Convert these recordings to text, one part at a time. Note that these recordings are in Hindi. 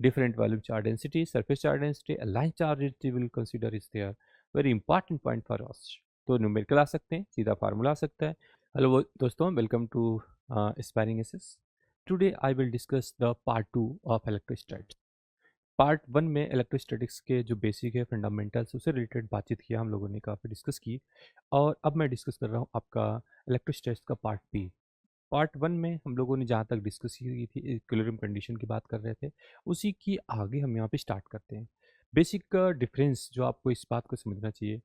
different volume charge density, surface charge density, a line charge density will consider is there very important point for us. तो न्यूमेरिकल आ सकते हैं, सीधा फार्मूला आ सकता है. हेलो दोस्तों, welcome to aspiring aces. Today I will discuss the part 2 of electrostatics. Part 1 में इलेक्ट्रोस्टैटिक्स के जो बेसिक है फंडामेंटल्स उससे रिलेटेड बातचीत किया हम लोगों ने, काफ़ी डिस्कस की. और अब मैं डिस्कस कर रहा हूँ आपका इलेक्ट्रोस्टैटिक्स का पार्ट बी. पार्ट 1 में हम लोगों ने जहाँ तक डिस्कस की थी इक्विलिब्रियम कंडीशन की बात कर रहे थे, उसी की आगे हम यहाँ पे स्टार्ट करते हैं. बेसिक डिफरेंस जो आपको इस बात को समझना चाहिए,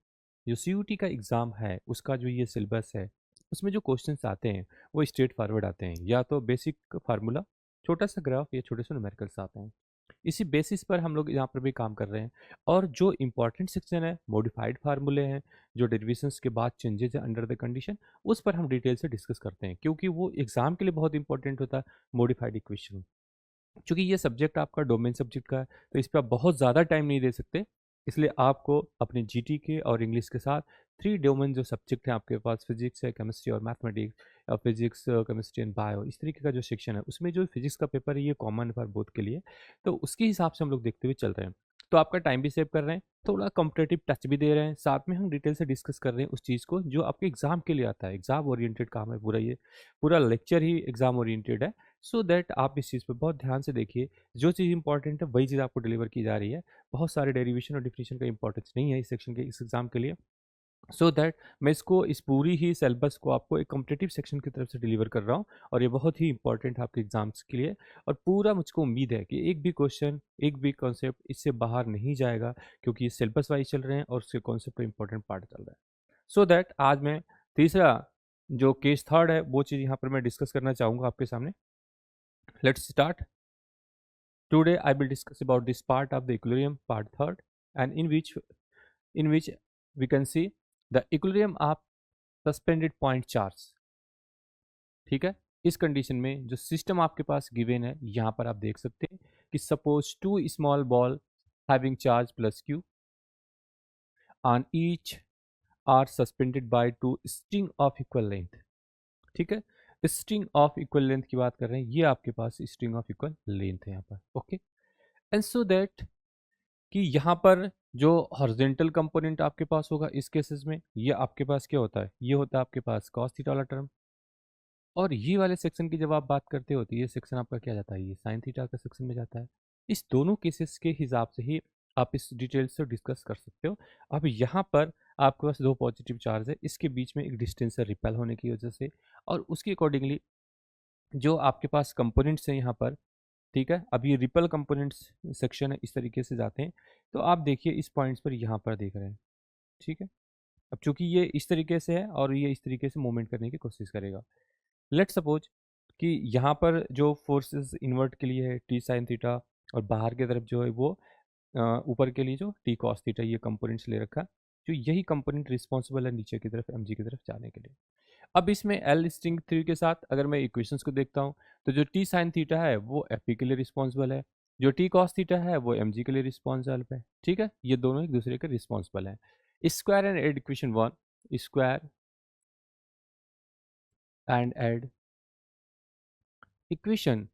जो सी का एग्ज़ाम है उसका जो ये सिलेबस है उसमें जो क्वेश्चंस आते हैं वो स्ट्रेट फॉरवर्ड आते हैं, या तो बेसिक फार्मूला, छोटा सा ग्राफ या छोटे से न्यूमेरिकल्स आते हैं. इसी बेसिस पर हम लोग यहाँ पर भी काम कर रहे हैं. और जो इम्पोर्टेंट सेक्शन है मॉडिफाइड फार्मूले हैं, जो डेरिवेशंस के बाद चेंजेस है अंडर द कंडीशन, उस पर हम डिटेल से डिस्कस करते हैं, क्योंकि वो एग्जाम के लिए बहुत इंपॉर्टेंट होता है. मॉडिफाइड इक्वेशन, क्योंकि ये सब्जेक्ट आपका डोमेन सब्जेक्ट का है, तो इस पर आप बहुत ज़्यादा टाइम नहीं दे सकते. इसलिए आपको अपने जीटी के और इंग्लिश के साथ 3 डोमेन जो सब्जेक्ट हैं आपके पास, फिजिक्स है, केमिस्ट्री और मैथमेटिक्स, या फिजिक्स केमिस्ट्री एंड बायो, इस तरीके का जो सेक्शन है उसमें जो फिजिक्स का पेपर है ये कॉमन है फॉर बोथ के लिए. तो उसके हिसाब से हम लोग देखते हुए चल रहे हैं. तो आपका टाइम भी सेव कर रहे हैं, थोड़ा कॉम्पिटेटिव टच भी दे रहे हैं, साथ में हम डिटेल से डिस्कस कर रहे हैं उस चीज़ को जो आपके एग्जाम के लिए आता है. एग्जाम ओरिएंटेड काम है पूरा, ये पूरा लेक्चर ही एग्जाम ओरिएंटेड है. सो दैट आप इस चीज़ पे बहुत ध्यान से देखिए, जो चीज़ इंपॉर्टेंट है वही चीज़ आपको डिलीवर की जा रही है. बहुत सारे डेरिवेशन और डिफिनेशन का इंपॉर्टेंस नहीं है इस सेक्शन के, इस एग्जाम के लिए. सो दैट मैं इसको, इस पूरी ही सिलेबस को आपको एक कॉम्पिटिटिव सेक्शन की तरफ से डिलीवर कर रहा हूँ, और ये बहुत ही इंपॉर्टेंट है आपके एग्जाम्स के लिए. और पूरा मुझको उम्मीद है कि एक भी क्वेश्चन, एक भी कॉन्सेप्ट इससे बाहर नहीं जाएगा, क्योंकि ये सिलेबस वाइज चल रहे हैं और उसके कॉन्सेप्ट का इंपॉर्टेंट पार्ट चल रहा है. सो दैट आज मैं तीसरा जो केस थर्ड है वो चीज़ यहाँ पर मैं डिस्कस करना चाहूँगा आपके सामने. Let's start. Today I will discuss about this part of the equilibrium, part third, and in which we can see the equilibrium of suspended point charge. ठीक है. इस कंडीशन में जो सिस्टम आपके पास गिवन है यहाँ पर आप देख सकते हैं कि suppose 2 small ball having charge plus q on each are suspended by 2 string of equal length. ठीक है. स्ट्रिंग ऑफ इक्वल लेंथ की बात कर रहे हैं, ये आपके पास स्ट्रिंग ऑफ इक्वल लेंथ है यहाँ पर. ओके. एंड सो दैट कि यहाँ पर जो हॉरिजॉन्टल कंपोनेंट आपके पास होगा इस केसेस में, ये आपके पास क्या होता है, ये होता है आपके पास कॉस थीटा वाला टर्म. और ये वाले सेक्शन की जब आप बात करते हो तो ये सेक्शन आपका क्या जाता है, ये साइन थीटा का सेक्शन में जाता है. इस दोनों केसेस के हिसाब से ही आप इस डिटेल से डिस्कस कर सकते हो. अब यहाँ पर आपके पास दो पॉजिटिव चार्ज है, इसके बीच में एक डिस्टेंस है रिपेल होने की वजह से, और उसके अकॉर्डिंगली जो आपके पास कंपोनेंट्स हैं यहाँ पर, ठीक है. अब ये रिपल कंपोनेंट्स सेक्शन है, इस तरीके से जाते हैं. तो आप देखिए इस पॉइंट्स पर यहाँ पर देख रहे हैं, ठीक है. अब चूंकि ये इस तरीके से है और ये इस तरीके से मूवमेंट करने की कोशिश करेगा. लेट सपोज कि यहाँ पर जो फोर्सेस इन्वर्ट के लिए है टी साइन थीटा, और बाहर की तरफ जो है वो ऊपर के लिए जो टी कॉस थीटा, ये कंपोनेंट्स ले रखा, जो यही कंपोनेंट रिस्पॉन्सिबल है नीचे की तरफ एम की तरफ जाने के लिए. अब इसमें एल स्ट्रिंग थ्री के साथ अगर मैं इक्वेशंस को देखता हूँ, तो जो टी साइन थीटा है वो एफ के लिए रिस्पॉन्सिबल है, जो टी कॉस थीटा है वो एम के लिए रिस्पॉन्सिबल है. ठीक है. ये दोनों एक दूसरे के रिस्पॉन्सिबल हैं. Square and add equation one, square and add equation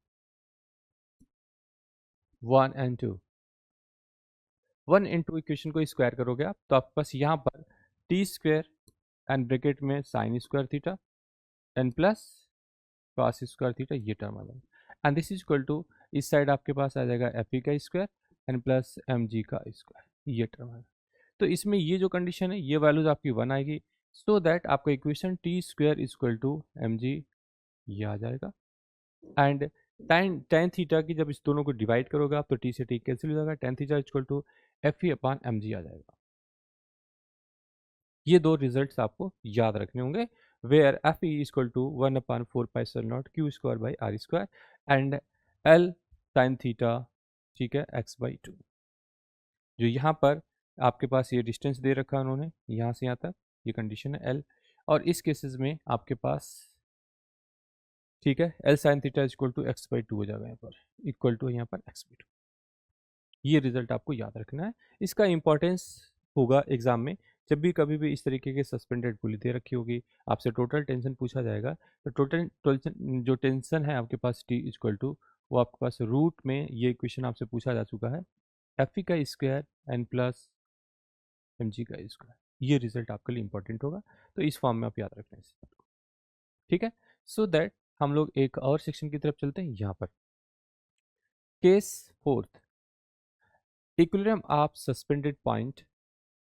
one and two. One and two equation को स्क्वायर करोगे आप, तो आपके पास यहाँ पर टी स्क्वायर एंड ब्रैकेट में sine square theta and plus cos square theta, ये टर्म आ जाएगा. And this is equal to, इस साइड आपके पास आ जाएगा एफ ई का स्क्वायर एंड प्लस एम जी का स्क्वायर, ये टर्म आएगा. तो इसमें ये जो कंडीशन है ये वैल्यूज आपकी वन आएगी. सो दैट आपका equation T square is equal to M G, ये आ जाएगा. एंड टेन टेन थीटा की जब इस दोनों को डिवाइड करोगे आप, तो टी से टी कैंसिल हो जाएगा, tan theta is equal to F E upon M G आ जाएगा. ये दो रिजल्ट्स आपको याद रखने होंगे. Where F E is equal to one upon four pi seven naught Q square by R square and L sine theta, ठीक है, एक्स बाई टू. जो यहाँ पर आपके पास ये डिस्टेंस दे रखा है उन्होंने यहाँ से यहाँ तक, ये कंडीशन है एल. और इस केसेस में आपके पास, ठीक है, L sine theta is equal to X by two हो जाएगा यहाँ पर, इक्वल टू यहाँ पर एक्स बाई टू. ये रिजल्ट आपको याद रखना है. इसका इंपॉर्टेंस होगा एग्जाम में, जब भी कभी भी इस तरीके के सस्पेंडेड पुली दे रखी होगी, आपसे टोटल टेंशन पूछा जाएगा, तो टोटल जो टेंशन है आपके पास टी इक्वल टू वो आपके पास रूट में ये क्वेश्चन आपसे पूछा जा चुका है, एफ ई का स्क्वायर एन प्लस एम जी का स्क्वायर। ये रिजल्ट आपके लिए इंपॉर्टेंट होगा, तो इस फॉर्म में आप याद रखना है इस बात को, ठीक है। सो दैट हम लोग एक और सेक्शन की तरफ चलते हैं। यहाँ पर case fourth, equilibrium of suspended point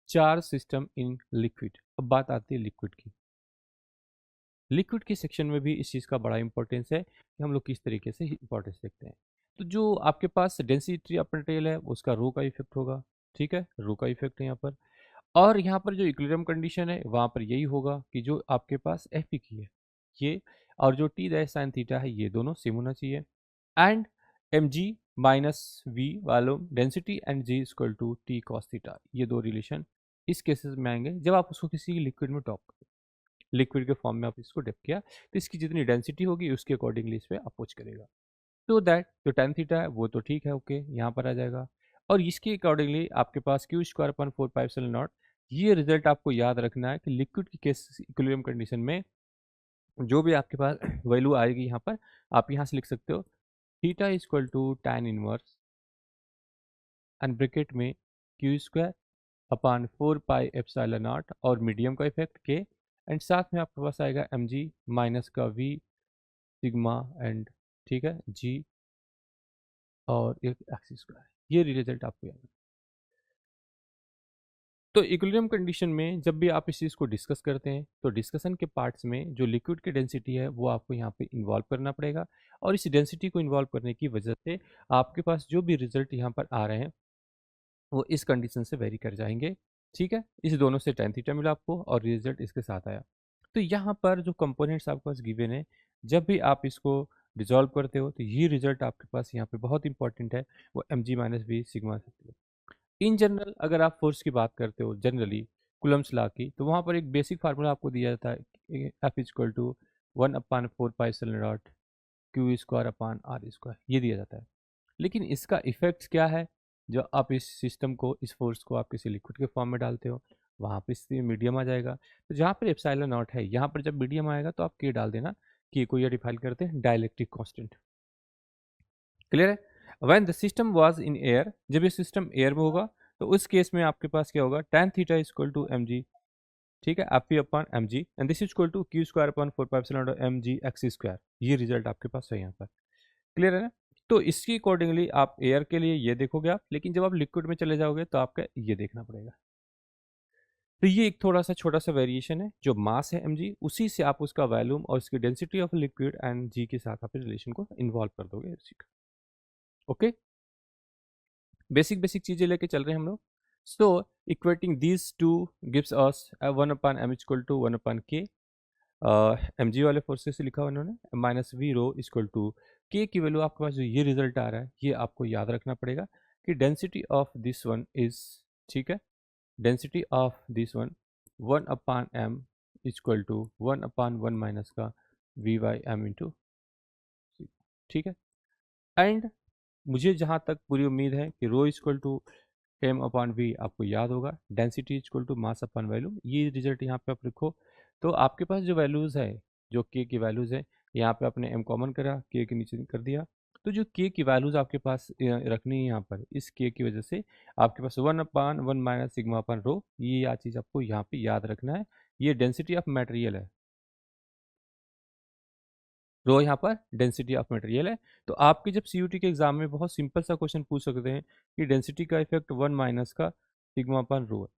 charge system in liquid. अब बात आती है लिक्विड की। लिक्विड के सेक्शन में भी इस चीज़ का बड़ा इंपॉर्टेंस है कि हम लोग किस तरीके से इंपॉर्टेंस देखते हैं। तो जो आपके पास डेंसिटी ऑफ मटेरियल है उसका रो का इफेक्ट होगा, ठीक है, रो का इफेक्ट है यहाँ पर। और यहाँ पर जो इक्विलिब्रियम कंडीशन है वहाँ पर यही होगा कि जो आपके पास एफ पी की है ये, और जो टी डैश साइन थीटा है ये दोनों सेम होना चाहिए। And M G minus V वालों density and G equal to T cos theta, ये दो रिलेशन इस केसेस में आएंगे जब आप उसको किसी लिक्विड में टॉप, लिक्विड के फॉर्म में आप इसको डेप किया तो इसकी जितनी डेंसिटी होगी उसके अकॉर्डिंगली इस पर अप्रोच करेगा। तो दैट जो टेन थीटा है वो तो ठीक है, ओके, यहाँ पर आ जाएगा। और इसके अकॉर्डिंगली आपके पास Q square upon 4 pi epsilon naught, ये रिजल्ट आपको याद रखना है कि लिक्विड की केस इक्विलिब्रियम कंडीशन में जो भी आपके पास वैल्यू आएगी यहाँ पर आप यहाँ से लिख सकते हो theta equal to tan inverse and bracket में Q square upon 4 pi epsilon naught और मीडियम का इफेक्ट के, एंड साथ में आपके पास आएगा एम जी माइनस का वी सिग्मा एंड, ठीक है, जी और एक एक्स स्क्वायर। ये रिजल्ट आपको याद है। तो इक्विलिब्रियम कंडीशन में जब भी आप इस चीज़ को डिस्कस करते हैं तो डिस्कशन के पार्ट्स में जो लिक्विड की डेंसिटी है वो आपको यहाँ पे इन्वॉल्व करना पड़ेगा, और इस डेंसिटी को इन्वॉल्व करने की वजह से आपके पास जो भी रिजल्ट यहाँ पर आ रहे हैं वो इस कंडीशन से वेरी कर जाएंगे, ठीक है। इस दोनों से tan थीटा मिला आपको और रिजल्ट इसके साथ आया। तो यहाँ पर जो कंपोनेंट्स आपके पास गिवन है जब भी आप इसको डिजॉल्व करते हो तो ये रिजल्ट आपके पास यहाँ पे बहुत इंपॉर्टेंट है, वो M G minus B sigma. In general अगर आप फोर्स की बात करते हो जनरली कुलम्स लॉ की, तो वहाँ पर एक बेसिक फार्मूला आपको दिया जाता है F equal to 1/4 pi epsilon naught Q square upon R square, ये दिया जाता है। लेकिन इसका इफेक्ट क्या है, जो आप इस सिस्टम को, इस फोर्स को आप किसी लिक्विड के फॉर्म में डालते हो वहाँ पर इस मीडियम आ जाएगा। तो जहाँ पर एप्सिलॉन नॉट है यहाँ पर जब मीडियम आएगा तो आप के डाल देना, के को ये डिफाइन करते हैं डाइलेक्ट्रिक कांस्टेंट। क्लियर है। When the system was in air, जब ये सिस्टम एयर में होगा तो उस केस में आपके पास क्या होगा, tan theta equal to M G, ठीक है, F P upon M G and this equal to Q square upon 4 pi M G X square. ये रिजल्ट आपके पास है यहाँ पर। क्लियर है ना। तो इसकी अकॉर्डिंगली आप एयर के लिए ये देखोगे आप, लेकिन जब आप लिक्विड में चले जाओगे तो आपका ये देखना पड़ेगा। तो ये एक थोड़ा सा छोटा सा वेरिएशन है, जो मास है mg उसी से आप उसका वॉल्यूम और उसकी डेंसिटी ऑफ लिक्विड एंड जी के साथ आप रिलेशन को इन्वॉल्व कर दोगे उसी का। ओके, बेसिक बेसिक चीजें लेके चल रहे हैं हम लोग। So equating these two gives us 1/m equal to 1/k। M G वाले फोर्सेस से लिखा हुआ उन्होंने minus V rho equal to K की वैल्यू। आपके पास जो ये रिजल्ट आ रहा है ये आपको याद रखना पड़ेगा कि density of this one is, ठीक है, density of this one 1/m equal to 1/1 minus का वी बाई एम इंटू, ठीक है। एंड मुझे जहाँ तक पूरी उम्मीद है कि rho equal to M upon V आपको याद होगा, density equal to mass upon value, ये रिजल्ट यहाँ पे आप लिखो। तो आपके पास जो वैल्यूज़ है, जो के की वैल्यूज़ है, यहाँ पे आपने एम कॉमन करा, के के नीचे कर दिया। तो जो के की वैल्यूज़ आपके पास रखनी है यहाँ पर, इस के की वजह से आपके पास 1/1 माइनस सिग्मा अपन रो, ये चीज़ आपको यहाँ पे याद रखना है। ये डेंसिटी ऑफ मटेरियल है, रो यहाँ पर डेंसिटी ऑफ मटेरियल है। तो आपके जब सीयूटी के एग्जाम में बहुत सिंपल सा क्वेश्चन पूछ सकते हैं कि डेंसिटी का इफेक्ट 1 माइनस का सिग्मा अपन रो है,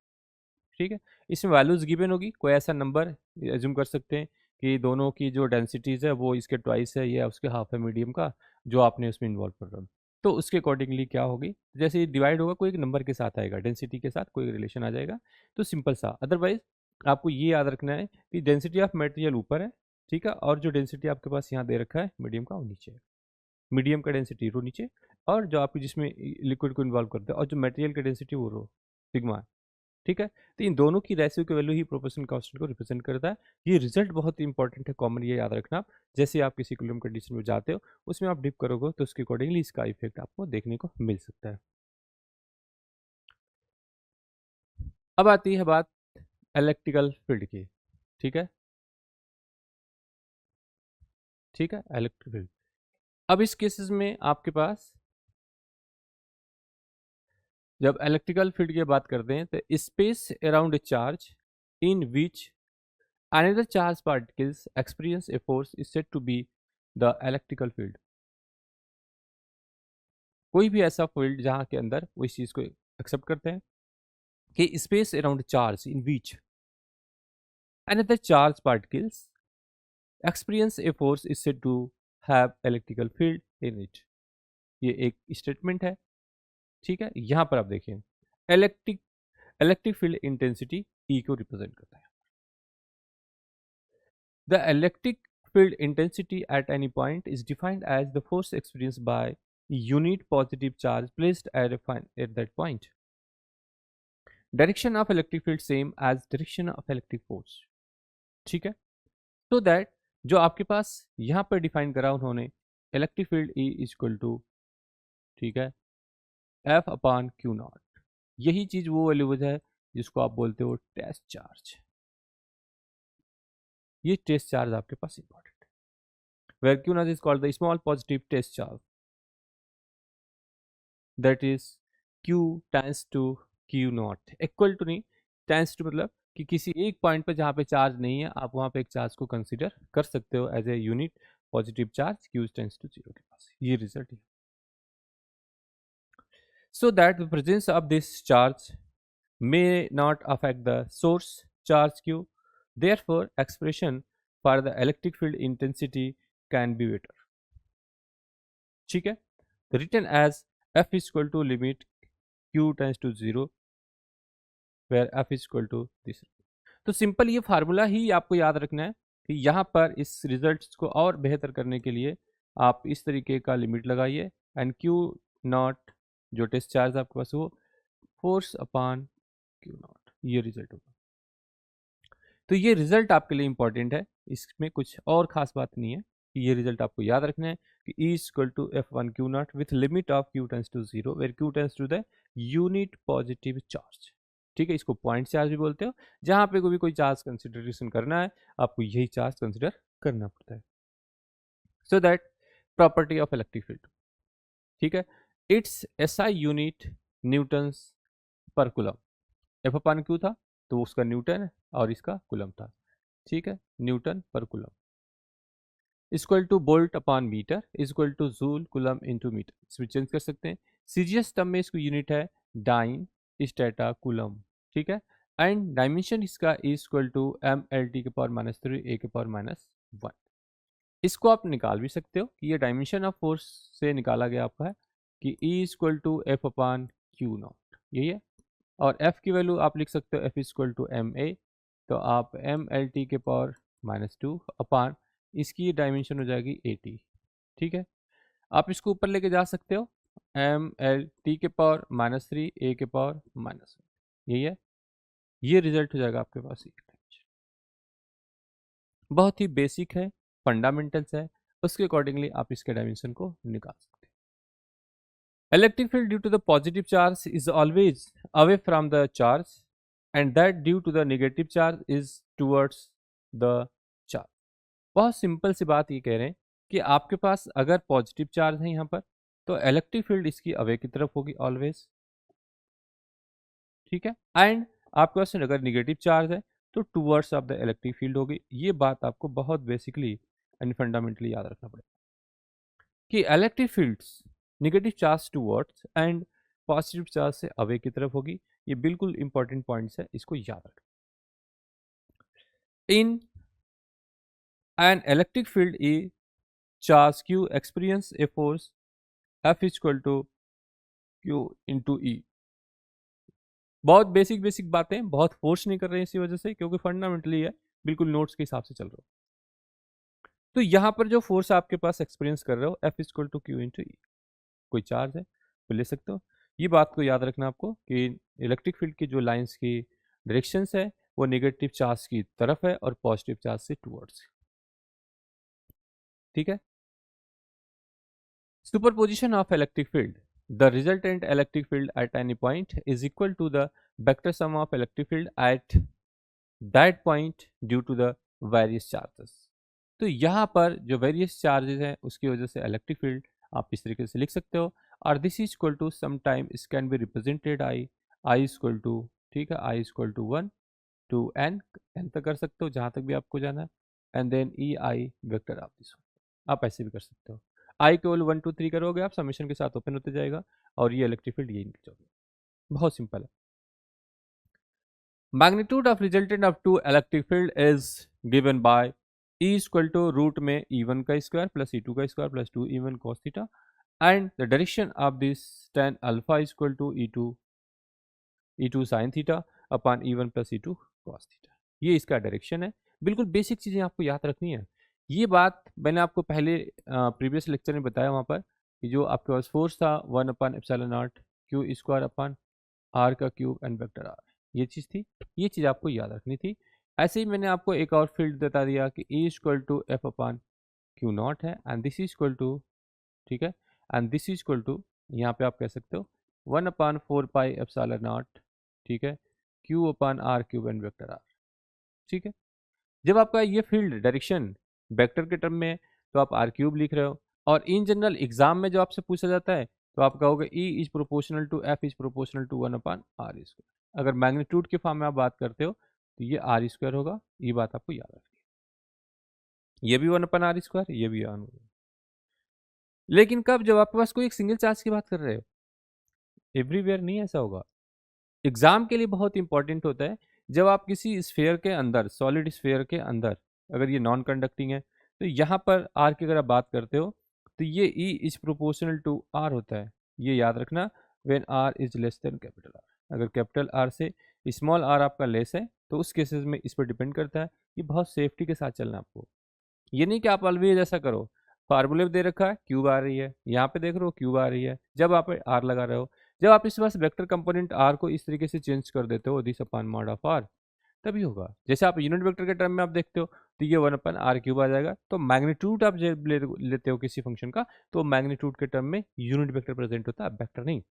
ठीक है। इसमें वैल्यूज गिवन होगी, कोई ऐसा नंबर एज्यूम कर सकते हैं कि दोनों की जो डेंसिटीज है वो इसके ट्वाइस है या उसके हाफ है मीडियम का, जो आपने उसमें इन्वॉल्व कर रहा हो। तो उसके अकॉर्डिंगली क्या होगी, जैसे डिवाइड होगा कोई एक नंबर के साथ आएगा, डेंसिटी के साथ कोई रिलेशन आ जाएगा, तो सिंपल सा। अदरवाइज आपको ये याद रखना है कि डेंसिटी ऑफ मटेरियल ऊपर है, ठीक है, और जो डेंसिटी आपके पास यहाँ दे रखा है मीडियम का वो नीचे है। मीडियम का डेंसिटी रो नीचे, और जो आपकी जिसमें लिक्विड को इन्वॉल्व करता है और जो मटेरियल का डेंसिटी वो रो सिग्मा है, ठीक है। तो इन दोनों की रेशियो की वैल्यू ही प्रोपोर्शन कांस्टेंट को रिप्रेजेंट करता है। ये रिजल्ट बहुत इंपॉर्टेंट है, कॉमन ये याद रखना आप। जैसे आप किसी इक्विलिब्रियम कंडीशन में जाते हो उसमें आप डिप करोगे तो उसके अकॉर्डिंगली इसका इफेक्ट आपको देखने को मिल सकता है। अब आती है बात इलेक्ट्रिकल फील्ड की, ठीक है, ठीक है, इलेक्ट्रिक फील्ड। अब इस केसेस में आपके पास जब इलेक्ट्रिकल फील्ड की बात करते हैं तो space around a charge in which another charge particles experience a force is said to be the electrical field. कोई भी ऐसा फील्ड जहां के अंदर वो इस चीज को एक्सेप्ट करते हैं कि space around charge in which another charge particles experience a force is said to have electrical field in it. ये एक स्टेटमेंट है, ठीक है। यहां पर आप देखिए इलेक्ट्रिक फील्ड इंटेंसिटी ई को रिप्रेजेंट करता है। The electric field intensity at any point is defined as the force experienced by unit positive charge placed at that point. Direction of electric field same as direction of electric force, ठीक है। so that जो आपके पास यहाँ पर डिफाइन करा उन्होंने electric field E equal to, ठीक है, F अपॉन क्यू नॉट। यही चीज वो वैल्यू है जिसको आप बोलते हो टेस्ट चार्ज। ये टेस्ट चार्ज आपके पास इंपॉर्टेंट है। Where Q naught is called the small positive test charge that is Q tends to Q naught. Equal to नहीं, टेंस टू मतलब कि किसी एक पॉइंट पर जहाँ पे चार्ज नहीं है आप वहाँ पे एक चार्ज को कंसीडर कर सकते हो as a unit positive charge Q tends to 0 के पास। ये रिजल्ट है। So that the presence of this charge may not affect the source charge Q. Therefore, expression for the electric field intensity can be better. ठीक है, written as F is equal to limit Q tends to 0 where F is equal to this. तो सिंपल ये फार्मूला ही आपको याद रखना है कि यहाँ पर इस रिजल्ट्स को और बेहतर करने के लिए आप इस तरीके का लिमिट लगाइए एंड Q नॉट जो टेस्ट चार्ज आपके पास हो फोर्स अपॉन क्यू नॉट, ये रिजल्ट होगा। तो ये रिजल्ट आपके लिए इंपॉर्टेंट है, इसमें कुछ और खास बात नहीं है कि ये रिजल्ट आपको याद रखना है कि E equal to F one Q naught with limit of Q tends to 0 where Q tends to the unit positive charge. ठीक है, इसको पॉइंट चार्ज भी बोलते हो। जहां पे कोई चार्ज कंसिडरेशन करना है आपको यही चार्ज कंसिडर करना पड़ता है। So that property of electric field, ठीक है, इट्स एसआई यूनिट न्यूटन्स पर कूलम। एफ अपान क्यू था तो उसका न्यूटन है और इसका कूलम था, ठीक है, newton per coulomb equal to volt upon metre equal to joule coulomb into metre. इसमें चेंज कर सकते हैं। सीजीएस टर्म में इसको यूनिट है डाइन स्टेटा कूलम, ठीक है, एंड डायमेंशन इसका equal to M L T के पावर -3 ए के पावर -1। इसको आप निकाल भी सकते हो कि ये डायमेंशन ऑफ फोर्स से निकाला गया आपका है कि E equal to F upon Q naught, यही है। और f की वैल्यू आप लिख सकते हो f equal to M A, तो आप एम एल टी के पावर -2 अपान इसकी डायमेंशन हो जाएगी 80, ठीक है। आप इसको ऊपर लेके जा सकते हो एम एल टी के पावर -3 ए के पावर -1, यही है। ये रिजल्ट हो जाएगा आपके पास। बहुत ही बेसिक है, फंडामेंटल्स है, उसके अकॉर्डिंगली आप इसके डायमेंशन को निकाल सकते हैं। Electric field due to the positive charge is always away from the charge and that due to the negative charge is towards the charge। बहुत सिंपल सी बात ये कह रहे हैं कि आपके पास अगर पॉजिटिव चार्ज है यहाँ पर तो इलेक्ट्रिक फील्ड इसकी अवे की तरफ होगी ऑलवेज, ठीक है, एंड आपके पास अगर निगेटिव चार्ज है तो towards of the electric field होगी। ये बात आपको बहुत बेसिकली एंड फंडामेंटली याद रखना पड़ेगा कि electric fields negative charge towards and positive charge से अवे की तरफ होगी। ये बिल्कुल इंपॉर्टेंट पॉइंट्स है, इसको याद रखें। In an electric field a charge Q experience a force F equal to Q into E. बहुत बेसिक बातें, बहुत फोर्स नहीं कर रहे हैं इसी वजह से क्योंकि फंडामेंटली है, बिल्कुल नोट्स के हिसाब से चल रहा हो। तो यहाँ पर जो फोर्स आपके पास एक्सपीरियंस कर रहे हो F equal to Q into E, कोई चार्ज है तो ले सकते हो। ये बात को याद रखना आपको कि इलेक्ट्रिक फील्ड की जो लाइंस की डायरेक्शंस है वो नेगेटिव चार्ज की तरफ है और पॉजिटिव चार्ज से टुवर्ड्स, ठीक है। Superposition of electric field, the resultant electric field at any point is equal to the vector sum of electric field at that point due to the various charges. तो यहाँ पर जो वेरियस चार्जेस हैं उसकी वजह से इलेक्ट्रिक फील्ड आप इस तरीके से लिख सकते हो। और this is equal to some time is can be represented I is equal to, ठीक है, I is equal to 1 to N तक कर सकते हो जहाँ तक भी आपको जाना है, and then E I vector of this, आप ऐसे भी कर सकते हो। आई केवल 1 2 3 करोगे आप, समीशन के साथ ओपन होते जाएगा और ये इलेक्ट्रिक फील्ड यही निकल जाएगी। बहुत सिंपल है। Magnitude of resultant of two electric field is given by E equal to root में E1 का स्क्वायर प्लस E2 का स्क्वायर plus 2E1 cos theta, and the direction of this tan alpha equal to E2 sin theta upon E1 plus E2 cos theta. ये इसका डायरेक्शन है। बिल्कुल बेसिक चीज़ें आपको याद रखनी है। ये बात मैंने आपको पहले प्रीवियस लेक्चर में बताया वहाँ पर कि जो आपके पास फोर्स था 1/ε0 क्यू स्क्वायर अपॉन आर का क्यूब एंड वेक्टर आर, ये चीज़ थी, ये चीज़ आपको याद रखनी थी। ऐसे ही मैंने आपको एक और फील्ड बता दिया कि E equal to F upon Q naught है, and this is equal to, ठीक है, and this is equal to, यहाँ पे आप कह सकते हो 1/4πε0, ठीक है, Q upon R cube and vector R, ठीक है। जब आपका ये फील्ड डायरेक्शन वेक्टर के टर्म में है तो आप आर क्यूब लिख रहे हो, और इन जनरल एग्जाम में जो आपसे पूछा जाता है तो आप कहोगे E is proportional to F is proportional to 1/r²। अगर मैग्नीट्यूड के फॉर्म में आप बात करते हो तो ये r² होगा, ये बात आपको याद रखनी है। ये भी 1/r², ये भी 1। लेकिन कब, जब आपके पास कोई एक सिंगल चार्ज की बात कर रहे हो, एवरीवेयर नहीं ऐसा होगा। एग्जाम के लिए बहुत इंपॉर्टेंट होता है जब आप किसी स्फेयर के अंदर, सॉलिड स्फेयर के अंदर, अगर ये नॉन कंडक्टिंग है तो यहाँ पर आर की अगर आप बात करते हो तो ये E is proportional to R होता है, ये याद रखना, when R is less than capital R. अगर कैपिटल आर से स्मॉल आर आपका लेस है तो उस केसेस में इस पर डिपेंड करता है। ये बहुत सेफ्टी के साथ चलना आपको, ये नहीं कि आप ऑलवेज ऐसा करो। फार्मूले दे रखा है क्यूब आ रही है, यहाँ पे देख रहे हो क्यूब आ रही है, जब आप आर लगा रहे हो, जब आप इस पास वेक्टर कंपोनेंट आर को इस तरीके से चेंज कर देते हो this upon mod of R, तभी होगा। जैसे आप यूनिट वेक्टर के टर्म में आप देखते हो तो ये 1/r³ आ जाएगा। तो मैग्नीट्यूड आप जब लेते हो किसी फंक्शन का तो मैग्नीट्यूड के टर्म में यूनिट वेक्टर प्रेजेंट होता है, वेक्टर नहीं,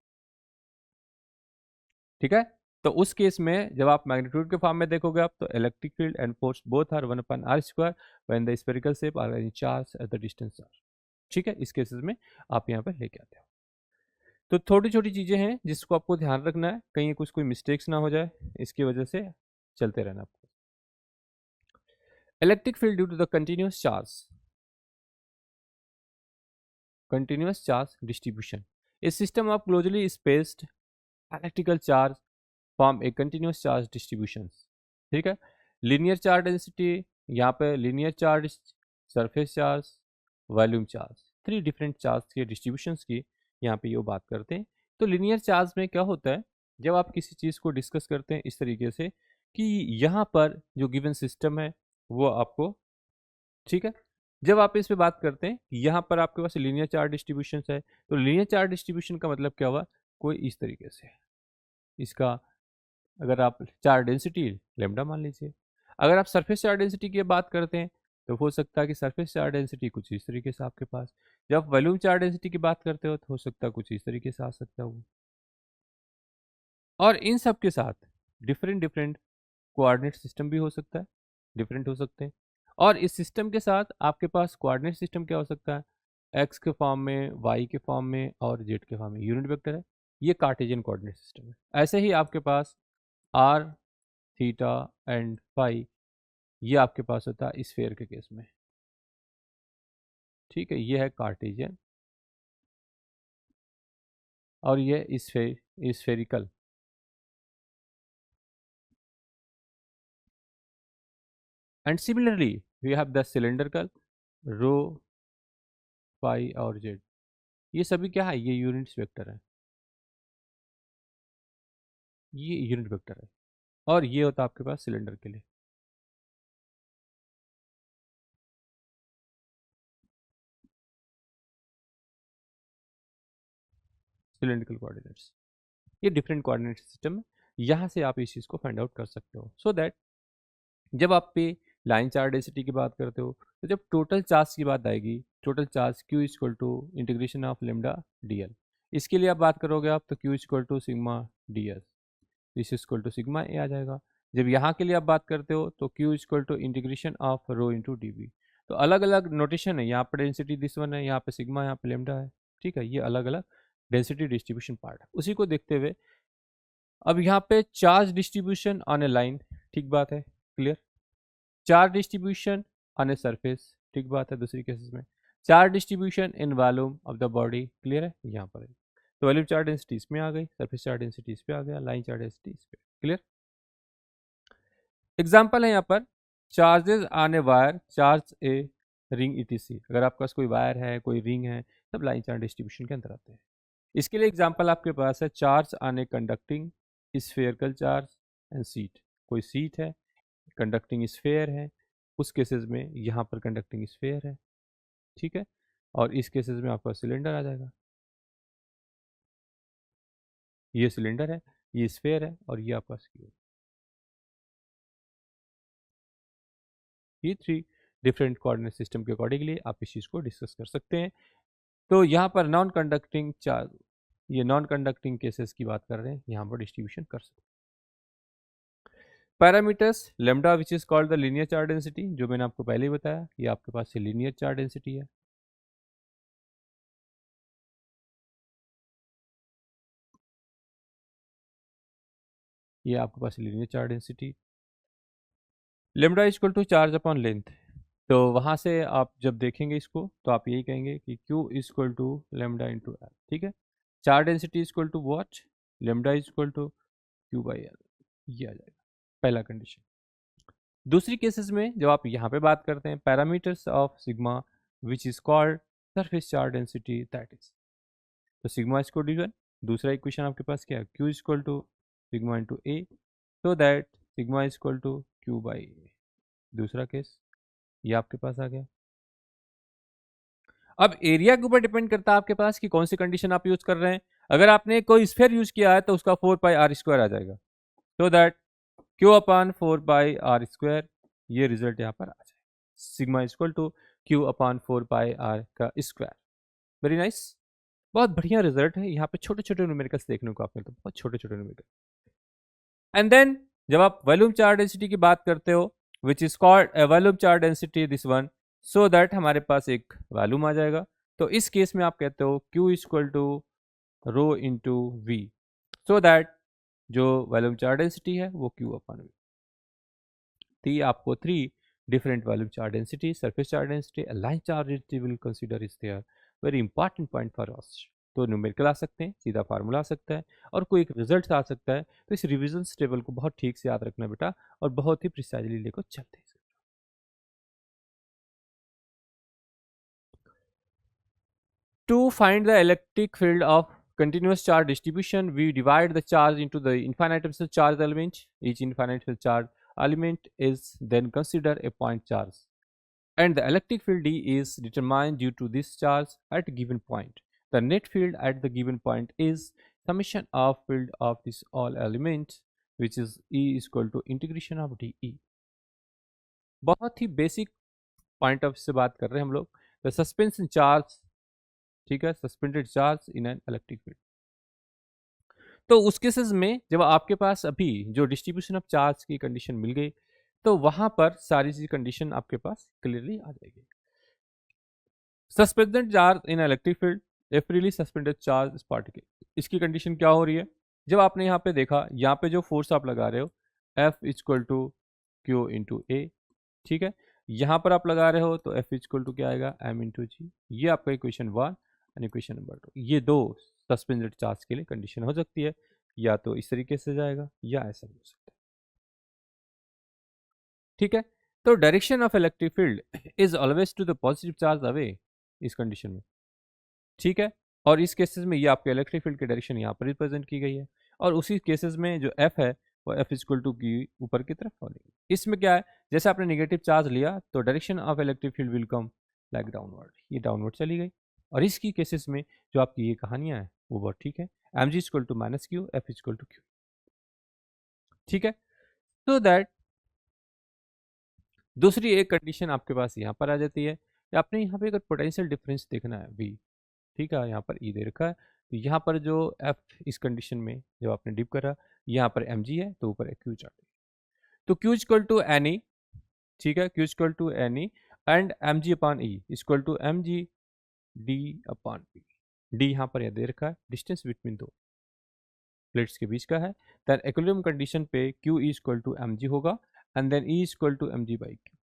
ठीक है। तो उस केस में जब आप मैग्नीट्यूड के फॉर्म में देखोगे आप, तो electric field and force both are 1/r² when the spherical shape are in charge at the distance r, ठीक है। इस केसेस में आप यहाँ पर लेके आते हो। तो छोटी छोटी चीजें हैं जिसको आपको ध्यान रखना है, कहीं कुछ कोई मिस्टेक्स ना हो जाए, इसकी वजह से चलते रहना आपको। Electric field due to the continuous charge distribution, a system of closely spaced electrical charge form a continuous charge distributions, ठीक है। लीनियर चार्ज डेंसिटी, यहाँ पे linear charge, surface charge, volume charge, 3 different charge के डिस्ट्रीब्यूशंस की यहाँ पे ये बात करते हैं। तो लीनियर चार्ज में क्या होता है, जब आप किसी चीज़ को डिस्कस करते हैं इस तरीके से कि यहाँ पर जो गिवन सिस्टम है वो आपको, ठीक है, जब आप इस पे बात करते हैं यहाँ पर आपके पास लीनियर चार्ज डिस्ट्रीब्यूशन है, तो लीनियर चार्ज डिस्ट्रीब्यूशन का मतलब क्या हुआ, कोई इस तरीके से, इसका अगर आप चार्ज डेंसिटी लेमडा मान लीजिए। अगर आप सरफेस चार्ज डेंसिटी की बात करते हैं तो हो सकता है कि सरफेस चार्ज डेंसिटी कुछ इस तरीके से आपके पास, जब वॉल्यूम चार्ज डेंसिटी की बात करते हो तो हो सकता है कुछ इस तरीके से आ सकता है वो। और इन सब के साथ डिफरेंट डिफरेंट कोऑर्डिनेट सिस्टम भी हो सकता है, डिफरेंट हो सकते हैं। और इस सिस्टम के साथ आपके पास कोऑर्डिनेट सिस्टम क्या हो सकता है, एक्स के फॉर्म में, वाई के फॉर्म में और जेड के फॉर्म में, यूनिट वेक्टर है, ये कार्टेशियन कोऑर्डिनेट सिस्टम है। ऐसे ही आपके पास आर, थीटा एंड फाई, ये आपके पास होता है स्फेयर के केस में, ठीक है, ये है कार्टेशियन और ये spherical. And similarly we have the cylindrical, rho, phi और जेड, ये सभी क्या है, ये यूनिट्स वेक्टर है, ये यूनिट वेक्टर है। और ये होता है आपके पास सिलेंडर के लिए। सिलेंड्रिकल कोऑर्डिनेट्स, ये डिफरेंट कोऑर्डिनेट सिस्टम है, यहाँ से आप इस चीज़ को फाइंड आउट कर सकते हो। सो दैट जब आप पे लाइन चार्ज डेंसिटी की बात करते हो तो जब टोटल चार्ज की बात आएगी, total charge Q equal to integration of lambda dl, इसके लिए आप बात करोगे आप तो Q equal to sigma ds, this equal to sigma A आ जाएगा। जब यहाँ के लिए आप बात करते हो तो Q equal to integration of rho into d b, तो अलग अलग नोटेशन है, यहाँ पर डेंसिटी दिस वन है, यहाँ पे सिग्मा, यहाँ पे लेमडा है, ठीक है, ये अलग अलग डेंसिटी डिस्ट्रीब्यूशन पार्ट है। उसी को देखते हुए अब यहाँ पे charge distribution on A line, ठीक बात है, clear. Charge distribution on a surface, ठीक बात है दूसरी केसेस में। Charge distribution in volume of the body, clear है, यहाँ पर है। तो वॉल्यूम चार्ज डेंसिटी इसमें आ गई, सरफेस चार्ज डेंसिटी इस पे आ गया, लाइन चार्ज डेंसिटी इस पे, क्लियर। एग्जाम्पल है यहाँ पर, charges on a wire charge a ring etc. अगर आपके पास कोई वायर है, कोई रिंग है, तब लाइन चार्ज डिस्ट्रीब्यूशन के अंदर आते हैं। इसके लिए एग्जाम्पल आपके पास है, charge on a conducting spherical charge and sheet. कोई सीट है, कंडक्टिंग स्फेयर है, उस केसेस में यहाँ पर कंडक्टिंग स्फेयर है, ठीक है, और इस केसेस में आपका सिलेंडर आ जाएगा। ये सिलेंडर है, ये स्फेयर है, और ये आपका स्क्यूर। ये थ्री डिफरेंट कोऑर्डिनेट सिस्टम के अकॉर्डिंगली आप इस चीज़ को डिस्कस कर सकते हैं। तो यहाँ पर नॉन कंडक्टिंग चार्ज, ये नॉन कंडक्टिंग केसेस की बात कर रहे हैं, यहाँ पर डिस्ट्रीब्यूशन कर सकते हैं। Parameters lambda which is called the linear charge density, जो मैंने आपको पहले ही बताया, ये आपके पास से लीनियर चार्ज डेंसिटी है। ये आपके पास linear charge density. Lambda is equal to charge upon length. तो वहाँ से आप जब देखेंगे इसको तो आप यही कहेंगे कि Q is equal to lambda into l, ठीक है। Charge density is equal to what, lambda is equal to Q by l, ये आ जाएगा पहला कंडीशन। दूसरी केसेस में जब आप यहाँ पे बात करते हैं, parameters of sigma which is called surface charge density, that is, तो सिग्मा इसको डिवीजन। दूसरा इक्वेशन आपके पास क्या है, Q is equal to sigma into A, so that sigma is equal to Q by A. दूसरा केस ये आपके पास आ गया। अब एरिया के ऊपर डिपेंड करता है आपके पास कि कौन सी कंडीशन आप यूज कर रहे हैं। अगर आपने कोई स्फेयर यूज किया है तो उसका 4 पाई r² आ जाएगा, so that Q upon 4 pi r², ये रिजल्ट यहाँ पर आ जाएगा, sigma equal to Q upon 4 pi r का स्क्वायर। वेरी नाइस, बहुत बढ़िया रिजल्ट है। यहाँ पे छोटे छोटे न्यूमेरिकल्स देखने को आप मिलते हैं, बहुत छोटे छोटे न्यूमेरिकल। एंड देन जब आप वॉल्यूम चार्ज डेंसिटी की बात करते हो, विच is called volume charge density this one, so that हमारे पास एक वॉल्यूम आ जाएगा। तो इस केस में आप कहते हो Q equal to rho into v, so that जो वॉल्यूम चार्ज डेंसिटी है वो Q अपन वी। तो ये आपको three different volume charge density, surface charge density, line charge density will consider is there, very important point for us. तो न्यूमेरिकल आ सकते हैं, सीधा फार्मूला आ सकता है, और कोई एक रिजल्ट आ सकता है। तो इस रिविजन टेबल को बहुत ठीक से याद रखना बेटा, और बहुत ही प्रिसाइजली लेकर चलते हैं। To find the electric field of continuous charge distribution, we divide the charge into the infinitesimal charge element. Each infinitesimal charge element is then considered a point charge, and the electric field D is determined due to this charge at a given point. The net field at the given point is summation of field of this all elements, which is E is equal to integration of dE. बहुत ही बेसिक पॉइंट ऑफ से बात कर रहे हैं हम लोग। द सस्पेंशन चार्ज, ठीक है, suspended charge in an electric field. तो उस केसेस में जब आपके पास अभी जो डिस्ट्रीब्यूशन ऑफ चार्ज की कंडीशन मिल गई, तो वहां पर सारी चीज कंडीशन आपके पास क्लियरली आ जाएगी। Suspended charge in electric field, A freely suspended charge particle, इसकी कंडीशन क्या हो रही है। जब आपने यहाँ पे देखा, यहाँ पे जो फोर्स आप लगा रहे हो F equal to Q into A, ठीक है, यहाँ पर आप लगा रहे हो तो F इक्वल टू क्या आएगा, M इंटू जी। ये आपका इक्वेशन 1 एंड इक्वेशन नंबर 2। ये दो सस्पेंडेड चार्ज के लिए कंडीशन हो सकती है, या तो इस तरीके से जाएगा या ऐसा हो सकता है, ठीक है। तो direction of electric field is always to the positive charge away इस कंडीशन में, ठीक है। और इस केसेस में ये आपके इलेक्ट्रिक फील्ड की डायरेक्शन यहाँ पर रिप्रेजेंट की गई है, और उसी केसेस में जो F है वो F इक्वल टू की ऊपर की तरफ होगी। इसमें क्या है, जैसे आपने नेगेटिव चार्ज लिया तो direction of electric field will come like downward, ये डाउनवर्ड चली गई। और इसकी केसेस में जो आपकी ये कहानियां हैं वो बहुत ठीक है, m g equal to minus q, F equal to q, ठीक है। सो दैट दूसरी एक कंडीशन आपके पास यहाँ पर आ जाती है, आपने यहाँ पे अगर पोटेंशियल डिफरेंस देखना है V, ठीक है, यहाँ पर ई दे रखा है, तो यहाँ पर जो F इस कंडीशन में जब आपने डिप करा, यहाँ पर mg है तो ऊपर Q चार्ट, तो Q equal to n e, ठीक है, Q equal to n e and M g upon e equal to M g d upon p. D यहाँ पर यह दे रखा है, डिस्टेंस बिटवीन दो प्लेट्स के बीच का है। देन इक्विलिब्रियम कंडीशन पे Q equal to M G होगा and then E equal to M G by Q.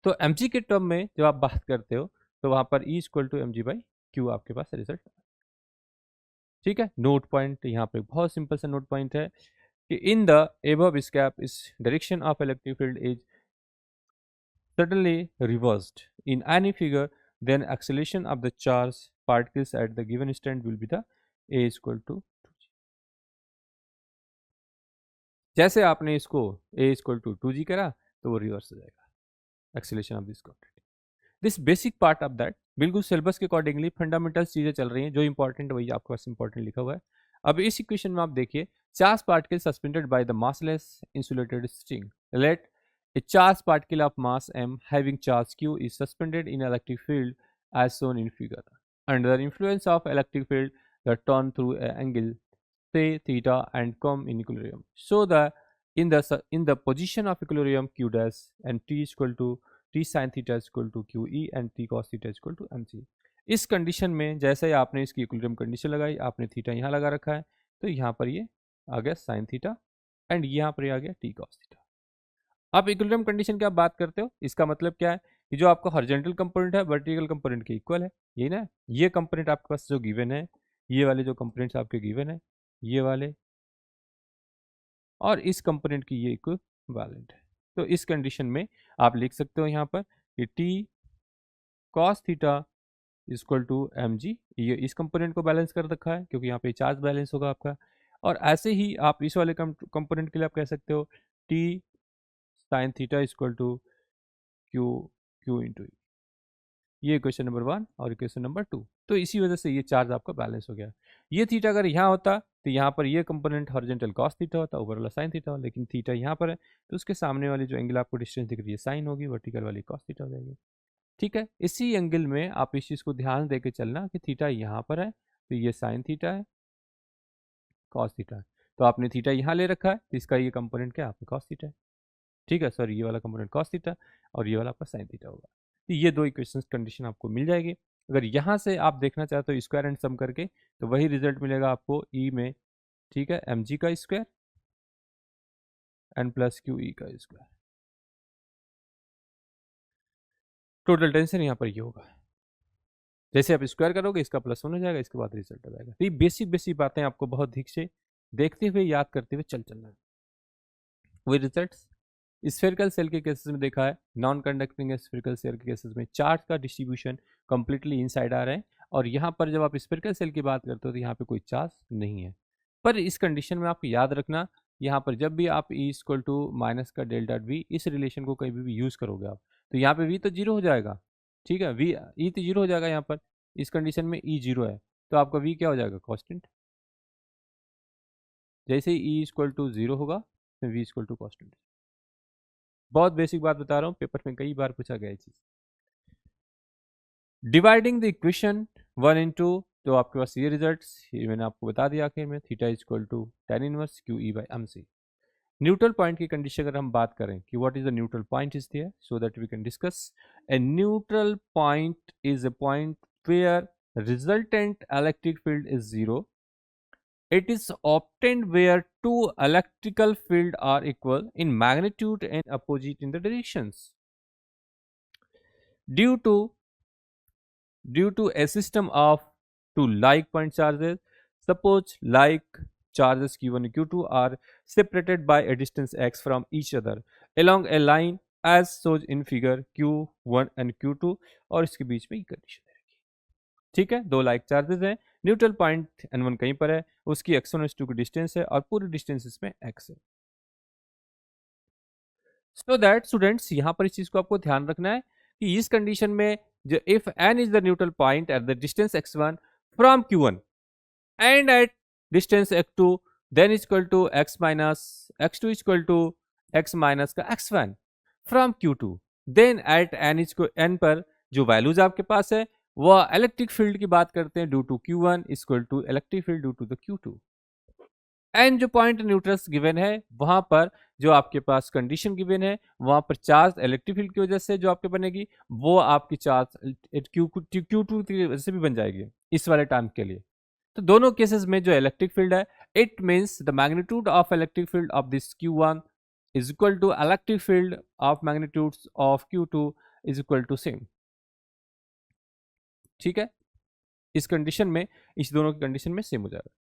तो एम जी के टर्म में जब आप बात करते हो तो वहां पर e equal to M G by q आपके पास रिजल्ट। ठीक है, नोट पॉइंट यहाँ पे बहुत सिंपल सा नोट पॉइंट है कि इन द एबव स्कैप इस direction of electric field is suddenly reversed in any figure, then acceleration of the charged particles at the given instant will be the a is equal to 2g। जैसे आपने इसको a is equal to 2g करा तो वो रिवर्स हो जाएगा acceleration of this quantity. This basic part of that बिल्कुल सिलेबस के अकॉर्डिंगली फंडामेंटल चीजें चल रही हैं, जो इंपॉर्टेंट वही आपके पास इंपॉर्टेंट लिखा हुआ है। अब इस इक्वेशन में आप देखिए, charge particle suspended by the massless insulated string, let a charged particle of mass m having charge q is suspended in electric field as shown in figure. Under the influence of electric field, the turn through an angle say theta and come in equilibrium. So the in the position of equilibrium q dash and t is equal to t sin theta is equal to q e and t cos theta is equal to mc। इस कंडीशन में जैसे ही आपने इसकी इक्विलिब्रियम कंडीशन लगाई, आपने थीटा यहाँ लगा रखा है, तो यहाँ पर ये आ गया साइन थीटा एंड यहाँ पर ये आ गया टी कॉस थीटा। आप इक्विलिब्रियम कंडीशन की आप बात करते हो, इसका मतलब क्या है कि जो आपका हॉरिजॉन्टल कंपोनेंट है वर्टिकल कंपोनेंट के इक्वल है, यही ना। ये कंपोनेंट आपके पास जो गिवन है, ये वाले जो कंपोनेंट्स आपके गिवन है, ये वाले और इस कंपोनेंट की ये इक्विवेलेंट है। तो इस कंडीशन में आप लिख सकते हो यहाँ पर कि t cos theta equal to M G, ये इस कंपोनेंट को बैलेंस कर रखा है क्योंकि यहाँ पे चार्ज बैलेंस होगा आपका। और ऐसे ही आप इस वाले कंपोनेंट के लिए आप कह सकते हो t sine theta equal to q q into, ये इक्वेशन नंबर 1 और इक्वेशन नंबर 2। तो इसी वजह से ये चार्ज आपका बैलेंस हो गया। ये थीटा अगर यहाँ होता तो यहाँ पर ये कंपोनेंट हॉरिजॉन्टल कॉस थीटा होता, ऊपर वाला साइन थीटा, लेकिन थीटा यहाँ पर है तो उसके सामने वाली जो एंगल आपको डिस्टेंस दिख रही है साइन होगी, वर्टिकल वाली कॉस थीटा हो जाएगी। ठीक है, इसी एंगल में आप इस चीज़ को ध्यान दे के चलना कि थीटा यहाँ पर है तो ये साइन थीटा है, कॉस थीटा है, तो आपने थीटा यहाँ ले रखा है तो इसका ये कंपोनेंट क्या है आपका कॉस थीटा है। ठीक है, सॉरी, ये वाला कंपोनेंट कॉस थीटा और ये वाला आपका साइन थीटा होगा। तो ये दो इक्वेशन कंडीशन आपको मिल जाएगी। अगर यहाँ से आप देखना चाहते हो स्क्वायर एंड सम करके तो वही रिजल्ट मिलेगा आपको ई में। ठीक है, एम जी का square N plus Q e का स्क्वायर। टोटल टेंशन यहाँ पर ये होगा, जैसे आप स्क्वायर करोगे इसका प्लस वन हो जाएगा, इसके बाद रिजल्ट आ जाएगा। तो ये बेसिक बेसिक बातें आपको बहुत ठीक से देखते हुए याद करते हुए चलना है। वही रिजल्ट स्फेरिकल सेल के केसेस में देखा है, नॉन कंडक्टिंग स्फेरिकल सेल के केसेस में चार्ज का डिस्ट्रीब्यूशन कंप्लीटली इनसाइड आ रहा है, और यहाँ पर जब आप स्फेरिकल सेल की बात करते हो तो यहाँ पे कोई चार्ज नहीं है। पर इस कंडीशन में आपको याद रखना, यहाँ पर जब भी आप ई इक्वल टू माइनस का डेल्टा वी इस रिलेशन को कहीं भी यूज करोगे आप, तो यहाँ पे वी तो जीरो हो जाएगा। ठीक है, वी ई तो जीरो हो जाएगा यहाँ पर, इस कंडीशन में ई जीरो है तो आपका वी क्या हो जाएगा कॉन्स्टेंट। जैसे ही ई इक्वल टू जीरो होगा तो वी इक्वल टू कॉन्स्टेंट। बहुत बेसिक बात बता रहा हूँ, पेपर में कई बार पूछा गया है चीज। डिवाइडिंग द इक्वेशन 1 इंटू, तो आपके पास ये रिजल्ट्स ये मैंने आपको बता दिया आखिर में, theta equal to tan inverse q e by m c. Neutral point की कंडीशन अगर हम बात करें कि what is the neutral point is there, so that we can discuss. A neutral point is a point where resultant electric field is zero. It is obtained where two electrical field are equal in magnitude and opposite in the directions. Due to a system of two like point charges, suppose like charges q1 and q2 are separated by a distance x from each other along a line as shown in figure q1 and q2, और इसके बीच में ये कंडीशन रहेगी। ठीक है, दो लाइक चार्जेस हैं, न्यूट्रल पॉइंट n1 कहीं पर है, उसकी x1 और x2 की डिस्टेंस है और पूरी डिस्टेंस इसमें x है। सो दैट स्टूडेंट्स यहाँ पर इस चीज को आपको ध्यान रखना है कि इस कंडीशन में जो if n is the neutral point at the distance x1 from q1 and at distance x2 then equal to x minus x2 equal to x minus का x1 from q2, then eight n पर जो वैल्यूज आपके पास है वह इलेक्ट्रिक फील्ड की बात करते हैं due to q1 equal to electric field due to the q2। And जो पॉइंट न्यूट्रल्स गिवन है वहां पर जो आपके पास कंडीशन गिवन है वहां पर चार्ज इलेक्ट्रिक फील्ड की वजह से जो आपके बनेगी वो आपकी चार्ज Q2 की वजह से भी बन जाएगी इस वाले टाइम के लिए। तो दोनों केसेस में जो इलेक्ट्रिक फील्ड है, it means the magnitude of electric field of this Q1 is equal to electric field of magnitudes of Q2 is equal to same. ठीक है, इस कंडीशन में, इस दोनों की कंडीशन में सेम हो जाएगा।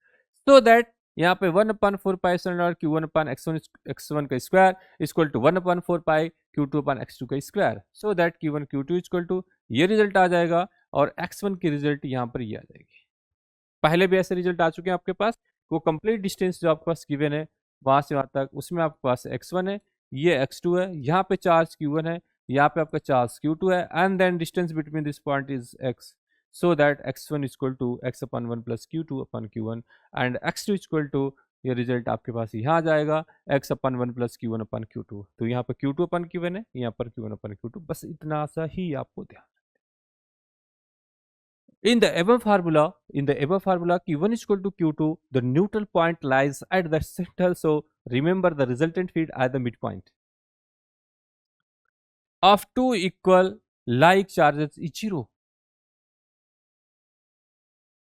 सो दैट यहाँ पे 1/4 पाई और Q1/x1 का square equal to 1/4 pi Q2/x2 का square. So that Q1 Q2 equal to ये रिजल्ट आ जाएगा और x1 की रिजल्ट यहाँ पर ये आ जाएगी। पहले भी ऐसे रिजल्ट आ चुके हैं आपके पास। वो कंप्लीट डिस्टेंस जो आपके पास गिवन है वहां से वहां तक, उसमें आपके पास x1 है, ये x2 है, यहाँ पे चार्ज Q1 है, यहाँ पे आपका चार्ज Q2 है, and then distance between this point is x, so that x1 equal to x/1 plus Q2/Q1 and x2 equal to ये रिजल्ट आपके पास यहाँ आ जाएगा x/1 प्लस Q1/Q2। तो यहाँ पर Q2/Q1 है, यहाँ पर Q1/Q2, बस इतना सा ही आपको ध्यान। In the above formula, Q1 is equal to Q2, the neutral point lies at the center. So remember the resultant field at the midpoint of two equal like charges is zero.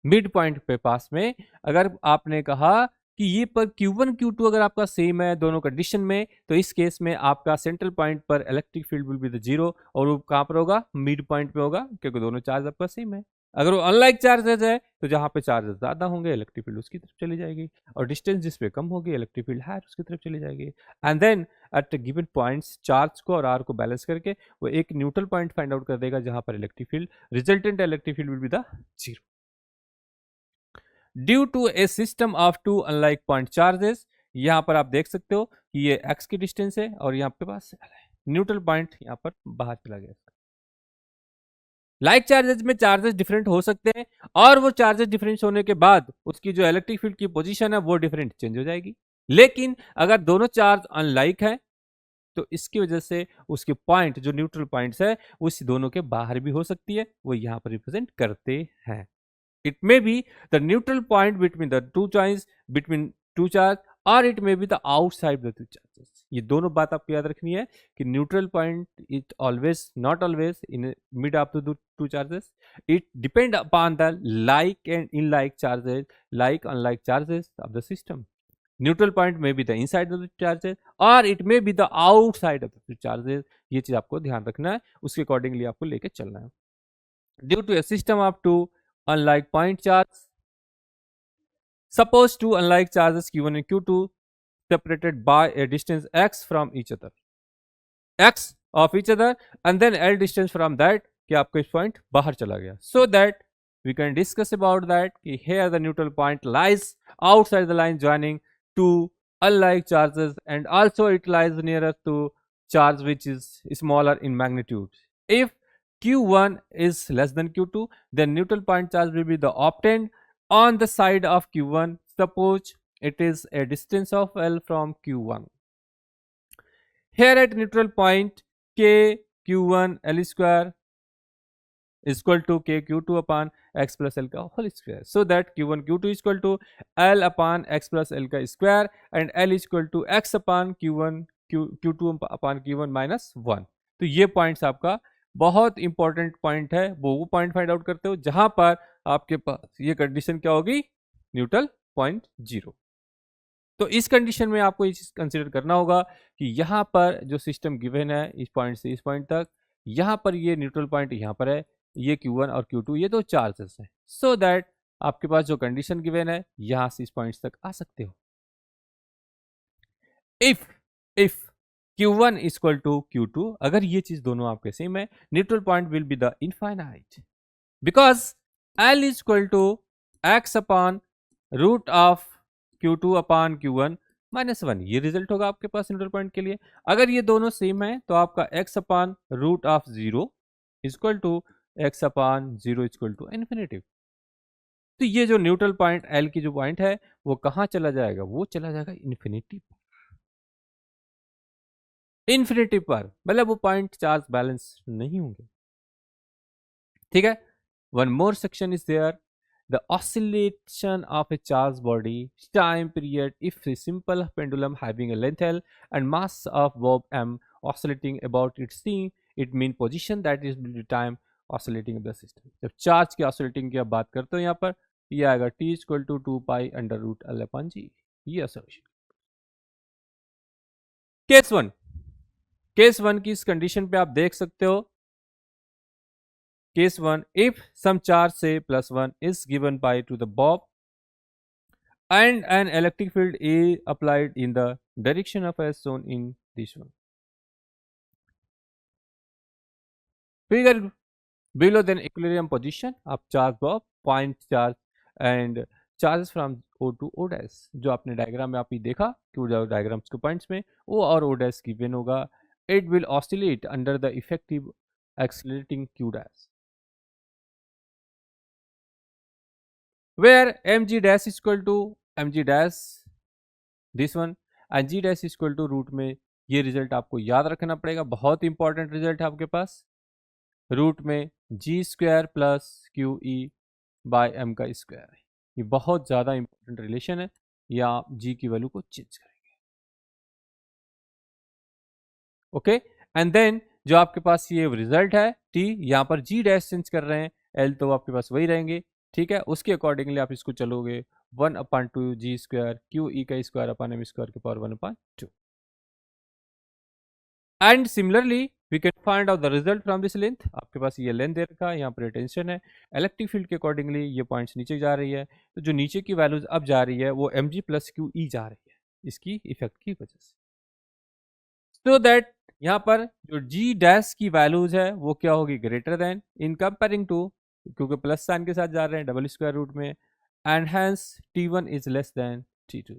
Mid point पे पास में अगर आपने कहा कि ये पर Q1 Q2 अगर आपका सेम है दोनों कंडीशन में, तो इस केस में आपका सेंट्रल पॉइंट पर electric field will be the zero, और वो कहां पर होगा? मिड पॉइंट पे होगा, क्योंकि दोनों चार्ज आपका सेम है। अगर वो अनलाइक चार्जेस है तो जहां पे चार्जेस ज्यादा होंगे इलेक्ट्रिक फील्ड उसकी तरफ चली जाएगी, और डिस्टेंस जिस पे कम होगी इलेक्ट्रिक फील्ड हायर उसकी तरफ चली जाएगी। And then at given points charge को और आर को बैलेंस करके वो एक न्यूट्रल पॉइंट फाइंड आउट कर देगा जहां पर electric field, resultant electric field will be the zero. Due to a system of two unlike point charges, यहां पर आप देख सकते हो कि ये x की डिस्टेंस है और यहाँ पे पास न्यूट्रल पॉइंट यहाँ पर बाहर चला गया। लाइक चार्जेस में चार्जेस डिफरेंट हो सकते हैं, और वो चार्जेस डिफरेंट होने के बाद उसकी जो इलेक्ट्रिक फील्ड की पोजीशन है वो डिफरेंट चेंज हो जाएगी। लेकिन अगर दोनों चार्ज अनलाइक है तो इसकी वजह से उसके पॉइंट जो न्यूट्रल पॉइंट्स है उस दोनों के बाहर भी हो सकती है, वो यहाँ पर रिप्रेजेंट करते हैं। It may be the neutral point between the two charges, between two charge, or it may be the outside the two charges. ये दोनों बात आपको याद रखनी है कि neutral point it always not always in mid of the two charges, it depend upon the like and unlike charges, like unlike charges of the system. Neutral point में be the inside of the charges और it may be the outside of the charges. ये चीज आपको ध्यान रखना है, उसके अकॉर्डिंगली आपको लेके चलना है। Due to a system of two unlike point charge, suppose two unlike charges Q1 and Q2 separated by a distance x from each other, x of each other, and then L distance from that कि आपका इस point बाहर चला गया, so that we can discuss about that कि here the neutral point lies outside the line joining two unlike charges, and also it lies nearer to charge which is smaller in magnitude. If Q1 is less than Q2, then neutral point charge will be the obtained on the side of Q1. Suppose it is a distance of L from Q1. Here at neutral point, K Q1 L square is equal to K Q2 upon x plus L का whole square. So that Q1 Q2 is equal to L upon x plus L का square, and L is equal to x upon Q1 Q2 upon Q1 minus 1. तो ये पॉइंट्स आपका बहुत इंपॉर्टेंट पॉइंट है, वो पॉइंट फाइंड आउट करते हो जहां पर आपके पास ये कंडीशन क्या होगी? Neutral point zero. तो इस कंडीशन में आपको ये चीज कंसिडर करना होगा कि यहाँ पर जो सिस्टम गिवन है इस पॉइंट से इस पॉइंट तक, यहाँ पर ये न्यूट्रल पॉइंट यहाँ पर है, ये Q1 और Q2 ये दो चार्जेस हैं, सो दैट आपके पास जो कंडीशन गिवन है यहां से इस पॉइंट तक आ सकते हो। If Q1 is equal to Q2, अगर ये चीज दोनों आपके सेम है, neutral point will be the infinite, because L is equal to x upon root of Q2 upon Q1 minus 1, ये रिजल्ट होगा आपके पास न्यूट्रल पॉइंट के लिए। अगर ये दोनों सेम है तो आपका x upon root of 0 is equal to x upon 0 is equal to infinity. तो ये जो न्यूट्रल पॉइंट L की जो पॉइंट है वो कहां चला जाएगा? वो चला जाएगा इन्फिनिटी, इन्फिनिटी पर, मतलब वो पॉइंट चार्ज बैलेंस नहीं होंगे। ठीक है, one more section is there, the oscillation of a charged body time period if a simple pendulum having a length L and mass of bob m oscillating about its c, it mean position that is the time oscillating of the system. जब चार्ज की oscillating की आप बात करते हो यहाँ पर ये आएगा t equal to 2 pi under root L upon G. ये ऑसिलेशन. केस वन की इस कंडीशन पे आप देख सकते हो. Case 1, if some charge say +1 is given by to the bob and an electric field is applied in the direction of as shown in this one. Figure below then equilibrium position of charge bob, point charge and charges from O to O dash. जो आपने डायग्राम में आप ही देखा कि जो डायग्राम्स के पॉइंट्स में O और O dash गिवन होगा. It will oscillate under the effective accelerating Q dash. Where mg dash is equal to mg dash this one and g dash is equal to root में. ये रिजल्ट आपको याद रखना पड़ेगा, बहुत इंपॉर्टेंट रिजल्ट है आपके पास. रूट में G square plus Q E by M का स्क्वायर है. ये बहुत ज़्यादा इंपॉर्टेंट रिलेशन है. या आप जी की वैल्यू को चेंज करेंगे. ओके एंड देन जो आपके पास ये रिजल्ट है टी, यहाँ पर जी डैश चेंज कर रहे हैं, एल तो आपके पास वही रहेंगे. ठीक है, उसके अकॉर्डिंगली आप इसको चलोगे 1/2 जी स्क्वायर क्यू ई का स्क्वायर अपन एम स्क्वायर के power 1/2. And similarly we can find out the result from this length. आपके पास ये लेंथ दे रखा है, यहाँ पर टेंशन है, इलेक्ट्रिक फील्ड के अकॉर्डिंगली ये पॉइंट्स नीचे जा रही है. तो जो नीचे की वैल्यूज अब जा रही है वो M g plus Q e जा रही है इसकी इफेक्ट की वजह से. सो दैट यहाँ पर जो जी डैश की वैल्यूज है वो क्या होगी, greater than in comparing to, क्योंकि प्लस साइन के साथ जा रहे हैं डबल स्क्वायर रूट में, and hence T1 is less than T2.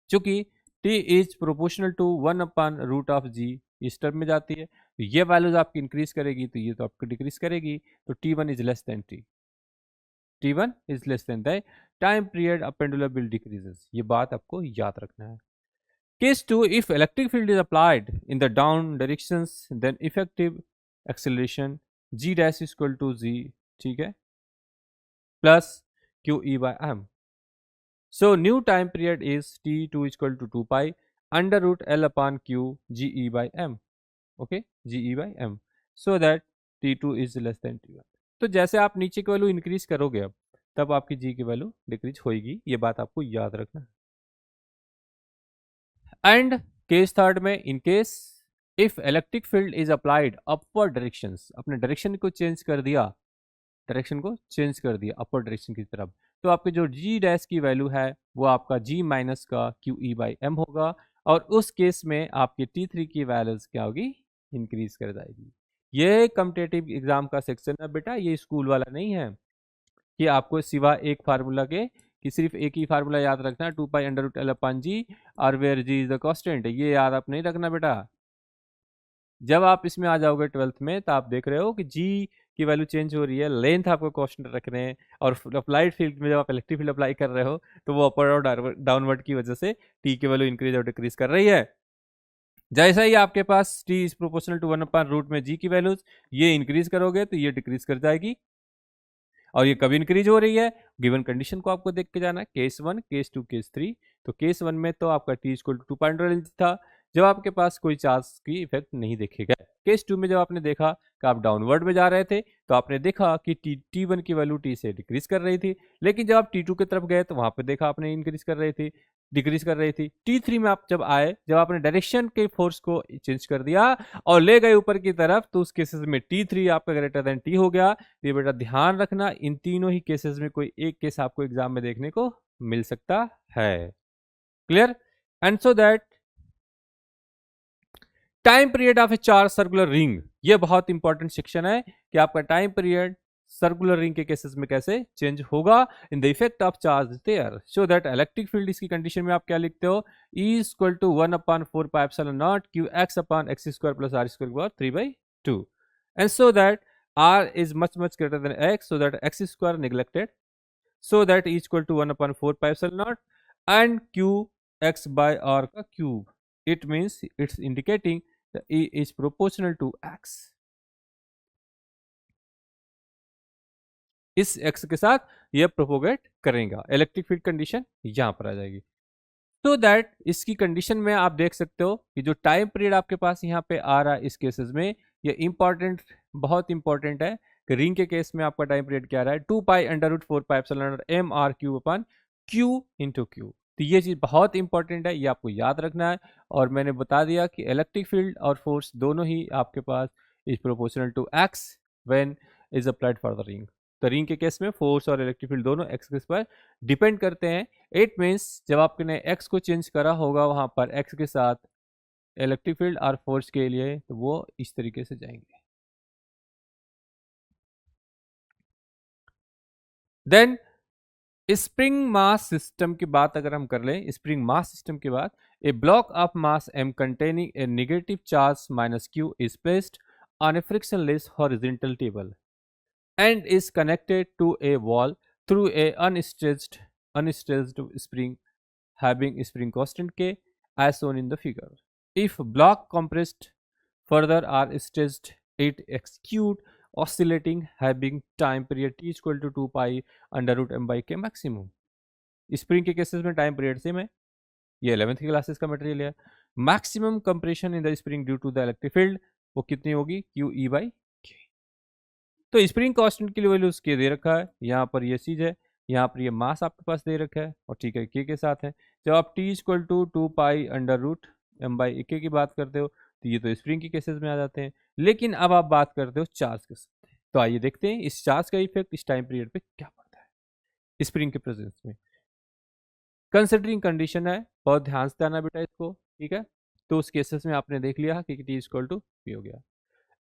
चूंकि T is proportional to 1/√g इस टर्म में जाती है, तो ये वैल्यूज आपकी इंक्रीज करेगी तो ये तो आपको डिक्रीज करेगी. तो T1 is less then T1 is less then the time period of pendulum will decreases. ये बात आपको याद रखना है. Case 2, if electric field is applied in the down directions, then effective acceleration g dash is equal to z, ठीक है, plus q e by m. So new time period is t2 is equal to 2 pi under root l upon q g e by m. Okay, g e by m. So that t2 is less than t1. तो जैसे आप नीचे की वैल्यू इंक्रीज करोगे अब, तब आपकी g की वैल्यू डिक्रीज होगी. ये बात आपको याद रखना है. एंड केस थर्ड में, in case if electric field is applied upward directions, अपने डायरेक्शन को चेंज कर दिया, डायरेक्शन को चेंज कर दिया अपवर्ड डायरेक्शन की तरफ, तो आपके जो जी डैश की वैल्यू है वो आपका जी माइनस का क्यू ई बाई एम होगा. और उस केस में आपकी T3 की वैल्यूज क्या होगी, इंक्रीज कर जाएगी. ये कम्पिटेटिव एग्जाम का सेक्शन है बेटा, ये स्कूल वाला नहीं है कि आपको सिवा एक फार्मूला के कि सिर्फ एक ही फार्मूला याद रखना है 2 pi under root L upon G और where G is the constant. ये याद आप नहीं रखना बेटा. जब आप इसमें आ जाओगे 12th में तो आप देख रहे हो कि जी की वैल्यू चेंज हो रही है, लेंथ आपको कांस्टेंट रख रहे हैं, और अप्लाइड फील्ड में जब आप इलेक्ट्रिक फील्ड अप्लाई कर रहे हो तो वो अपर और डाउनवर्ड की वजह से टी की वैल्यू इंक्रीज और डिक्रीज कर रही है. जैसा ही आपके पास टी इज प्रोपोर्शनल टू 1/रूट में जी की वैल्यूज, ये इंक्रीज करोगे तो ये डिक्रीज कर जाएगी. और ये कभी इंक्रीज हो रही है, गिवन कंडीशन को आपको देख के जाना है. Case 1, case 2, case 3. तो केस 1 में तो आपका टी इक्वल टू 2.5 था जब आपके पास कोई चार्ज की इफेक्ट नहीं देखेगा. केस 2 में जब आपने देखा कि आप डाउनवर्ड में जा रहे थे तो आपने देखा कि T1 की वैल्यू T से डिक्रीज कर रही थी, लेकिन जब आप T2 की तरफ गए तो वहां पे देखा आपने इंक्रीज कर रही थी, डिक्रीज कर रही थी. T3 में आप जब आए, जब आपने डायरेक्शन के फोर्स को चेंज कर दिया और ले गए ऊपर की तरफ, तो उस केसेस में T3 आपका ग्रेटर देन T हो गया. तो ये बेटा ध्यान रखना, इन तीनों ही केसेस में कोई एक केस आपको एग्जाम में देखने को मिल सकता है. Clear? And so that time period of a charge circular ring, ये बहुत इंपॉर्टेंट सेक्शन है कि आपका टाइम पीरियड सर्कुलर रिंग के केसेस में कैसे चेंज होगा in the effect of charge there. So that electric field इसकी कंडीशन में आप क्या लिखते हो, E equal to 1/4 pi epsilon naught q x upon x square plus r square power 3/2. And so that R is much greater than x, so that x square neglected, so that E equal to 1/4 pi epsilon naught and q x by r का cube. It means it's indicating that E is proportional to x. इस एक्स के साथ यह प्रोपोगेट करेगा, इलेक्ट्रिक फील्ड कंडीशन यहाँ पर आ जाएगी। तो दैट इसकी कंडीशन में आप देख सकते हो कि जो टाइम पीरियड आपके पास यहाँ पे आ रहा है इस केसेस में, ये इंपॉर्टेंट, बहुत इंपॉर्टेंट है कि रिंग के केस में आपका टाइम पीरियड क्या आ रहा है, 2 पाई √4 pi epsilon m r Q upon q into Q. तो ये चीज़ बहुत इंपॉर्टेंट है, ये आपको याद रखना है। और मैंने बता दिया कि इलेक्ट्रिक फील्ड और फोर्स दोनों ही आपके पास is proportional to X when is applied for the ring. तो रिंग के केस में फोर्स और इलेक्ट्रिक फील्ड दोनों एक्स पर डिपेंड करते हैं। इट मीन्स जब आपने एक्स को चेंज करा होगा वहां पर एक्स के साथ इलेक्ट्रिक फील्ड और फोर्स के लिए, तो वो इस तरीके से जाएंगे। देन स्प्रिंग मास सिस्टम की बात अगर हम कर लें, स्प्रिंग मास सिस्टम की बात, a block of mass m containing a negative charge minus q is placed on a frictionless horizontal table and is connected to a wall through a unstressed spring having spring constant k as shown in the figure. If block compressed further are stressed, it execute oscillating having time period t equal to 2 pi under root m by k maximum. Spring के केसेस में टाइम पीरियड सेम है, ये 11th की क्लासेस का मटेरियल है। Maximum compression in the spring due to the electric field वो कितनी होगी, क्यू ई बाई के। तो स्प्रिंग कांस्टेंट के लिए वैल्यू उसके दे रखा है, यहाँ पर ये चीज है, यहाँ पर ये मास आपके पास दे रखा है और ठीक है के साथ है। जब आप t equal to 2 pi under root m by k की बात करते हो तो ये तो स्प्रिंग के केसेस में आ जाते हैं। लेकिन अब आप बात करते हो चार्ज के साथ, तो आइए देखते हैं इस चार्ज का इफेक्ट इस टाइम पीरियड पे क्या पड़ता है स्प्रिंग के प्रेजेंस में। कंसिडरिंग कंडीशन है, बहुत ध्यान से आना बेटा इसको, ठीक है। तो उस केसेस में आपने देख लिया कि टी इक्वल टू पी हो गया।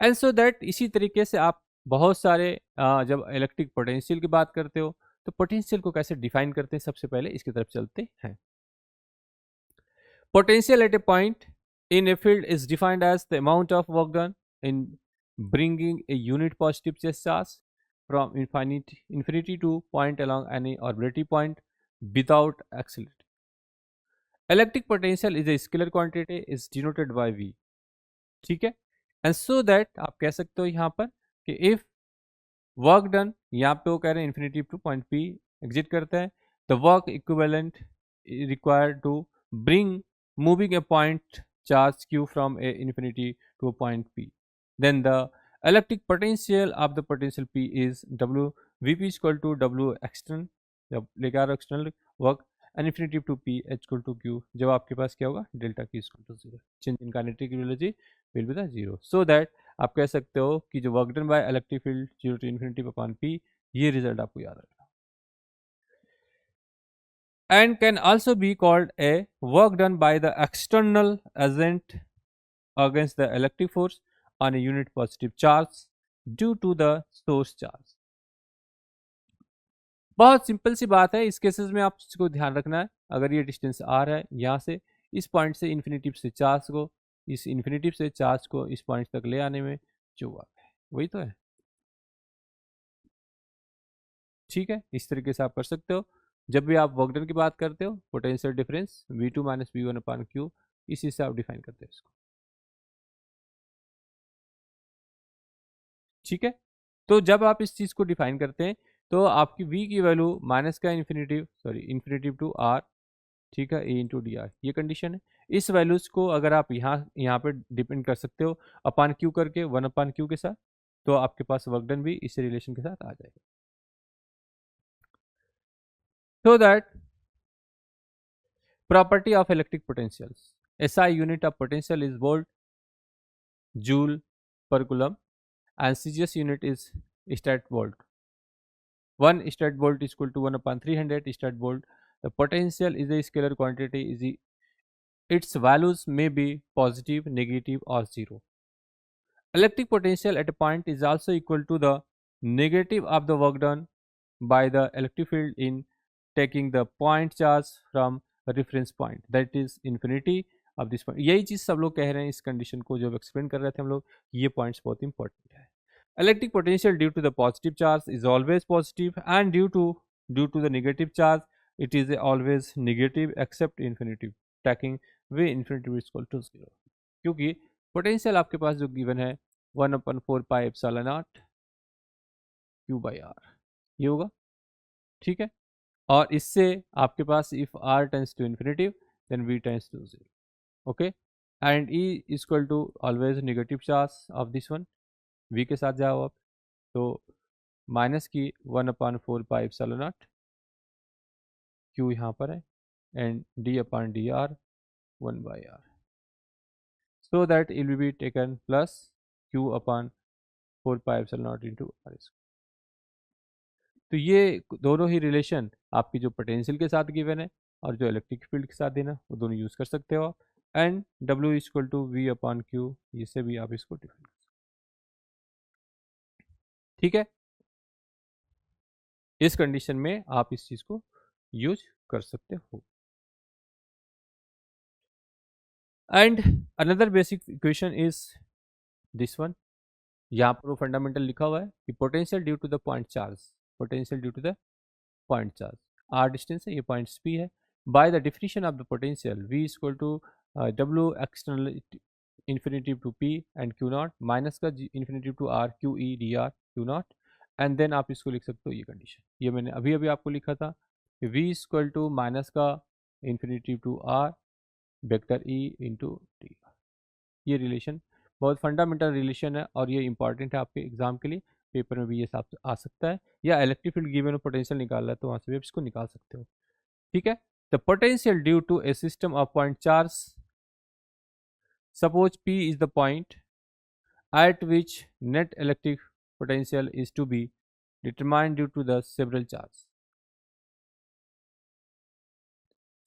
एंड सो दैट इसी तरीके से आप बहुत सारे जब इलेक्ट्रिक पोटेंशियल की बात करते हो तो पोटेंशियल को कैसे डिफाइन करते हैं, सबसे पहले इसकी तरफ चलते हैं। Potential at A point in a field is defined as the amount of work done in bringing a unit positive charge from infinity to point along any arbitrary point without accelerating. Electric potential is a scalar quantity is denoted by V, ठीक है। एंड सो दैट आप कह सकते हो यहाँ पर कि इफ वर्क डन, यहाँ पे वो कह रहे हैं infinity to point p exit करता है, the work equivalent required to bring moving a point charge q from a infinity to a point p, then the electric potential of the potential p is w vp is equal to w external, जब लेकर आ रहा external work and infinity to p h equal to q, जब आपके पास क्या होगा delta k equal to zero, change in kinetic energy will be the zero. So that आप कह सकते हो कि जो work done by electric field zero to infinity upon p, ये रिजल्ट आपको याद रखना। And can also be called a work done by the external agent against the electric force on a unit positive charge due to the source charge। बहुत सिंपल सी बात है, इस केसेस में आप इसको ध्यान रखना है। अगर ये डिस्टेंस आ रहा है यहाँ से इस पॉइंट से इन्फिनिटिव से चार्ज को, इस इन्फिनिटिव से चार्ज को इस पॉइंट तक ले आने में जो वर्क है वही तो है, ठीक है। इस तरीके से आप कर सकते हो। जब भी आप वर्क डन की बात करते हो potential difference V2 to minus v one upon q, इसी से आप डिफाइन करते हो इसको, ठीक है। तो जब आप इस चीज को डिफाइन करते हैं तो आपकी v की वैल्यू माइनस का infinitive sorry infinitive to r, ठीक है, a इंटू डी आर, ये कंडीशन है। इस वैल्यूज को अगर आप यहाँ पे डिपेंड कर सकते हो अपान क्यू करके, वन अपान क्यू के साथ, तो आपके पास वर्क डन भी इस रिलेशन के साथ आ जाएगा। So that property of electric potentials, SI unit of potential is volt joule per coulomb and CGS unit is stat volt. 1 stat volt is equal to 1 upon 300 stat volt. The potential is a scalar quantity, its values may be positive, negative or zero. Electric potential at a point is also equal to the negative of the work done by the electric field in taking the point charge from a reference point, that is infinity of this point। यही चीज सब लोग कह रहे हैं इस कंडीशन को जब एक्सप्लेन कर रहे थे हम लोग, ये पॉइंट्स बहुत इंपॉर्टेंट है। Electric potential due to the positive charge is always positive and due to the negative charge it is always negative except infinitive taking way infinitive is equal to zero, क्योंकि पोटेंशियल आपके पास जो गिवन है 1/4 pi epsilon naught Q by R, ये होगा, ठीक है। और इससे आपके पास if r tends to infinitive then v tends to 0, okay. And e equal to always negative charge of this one, v के साथ जाओ आप, तो माइनस की 1/4πε0 q यहाँ पर है, and d/dr 1/r, so that it will be taken plus q/4πε0 into r square। तो ये दोनों ही रिलेशन आपकी जो पोटेंशियल के साथ गिवन है और जो इलेक्ट्रिक फील्ड के साथ देना, वो दोनों यूज कर सकते हो आप। And W equal to V/Q, इससे भी आप इसको डिफाइन कर सकते हो, ठीक है। इस कंडीशन में आप इस चीज को यूज कर सकते हो। And another basic equation is this one, यहाँ पर वो फंडामेंटल लिखा हुआ है कि potential due to the point charge, potential due to the point charge, R distance है, ये पॉइंट्स पी है। By the definition of the potential V equal to W external infinity to P and Q naught minus का infinity to R Q E D R Q naught, and then आप इसको लिख सकते हो ये कंडीशन, ये मैंने अभी अभी आपको लिखा था, V इक्वल टू माइनस का infinity to R vector E into d, ये रिलेशन बहुत फंडामेंटल रिलेशन है और ये इंपॉर्टेंट है आपके एग्जाम के लिए, पेपर में भी ये आ सकता है, या इलेक्ट्रिक फील्ड गिवन पोटेंशियल निकालना है तो वहाँ से भी आप इसको निकाल सकते हो, ठीक है। The potential due to a system of point charge, suppose P is the point at which net electric potential is to be determined due to the several charges,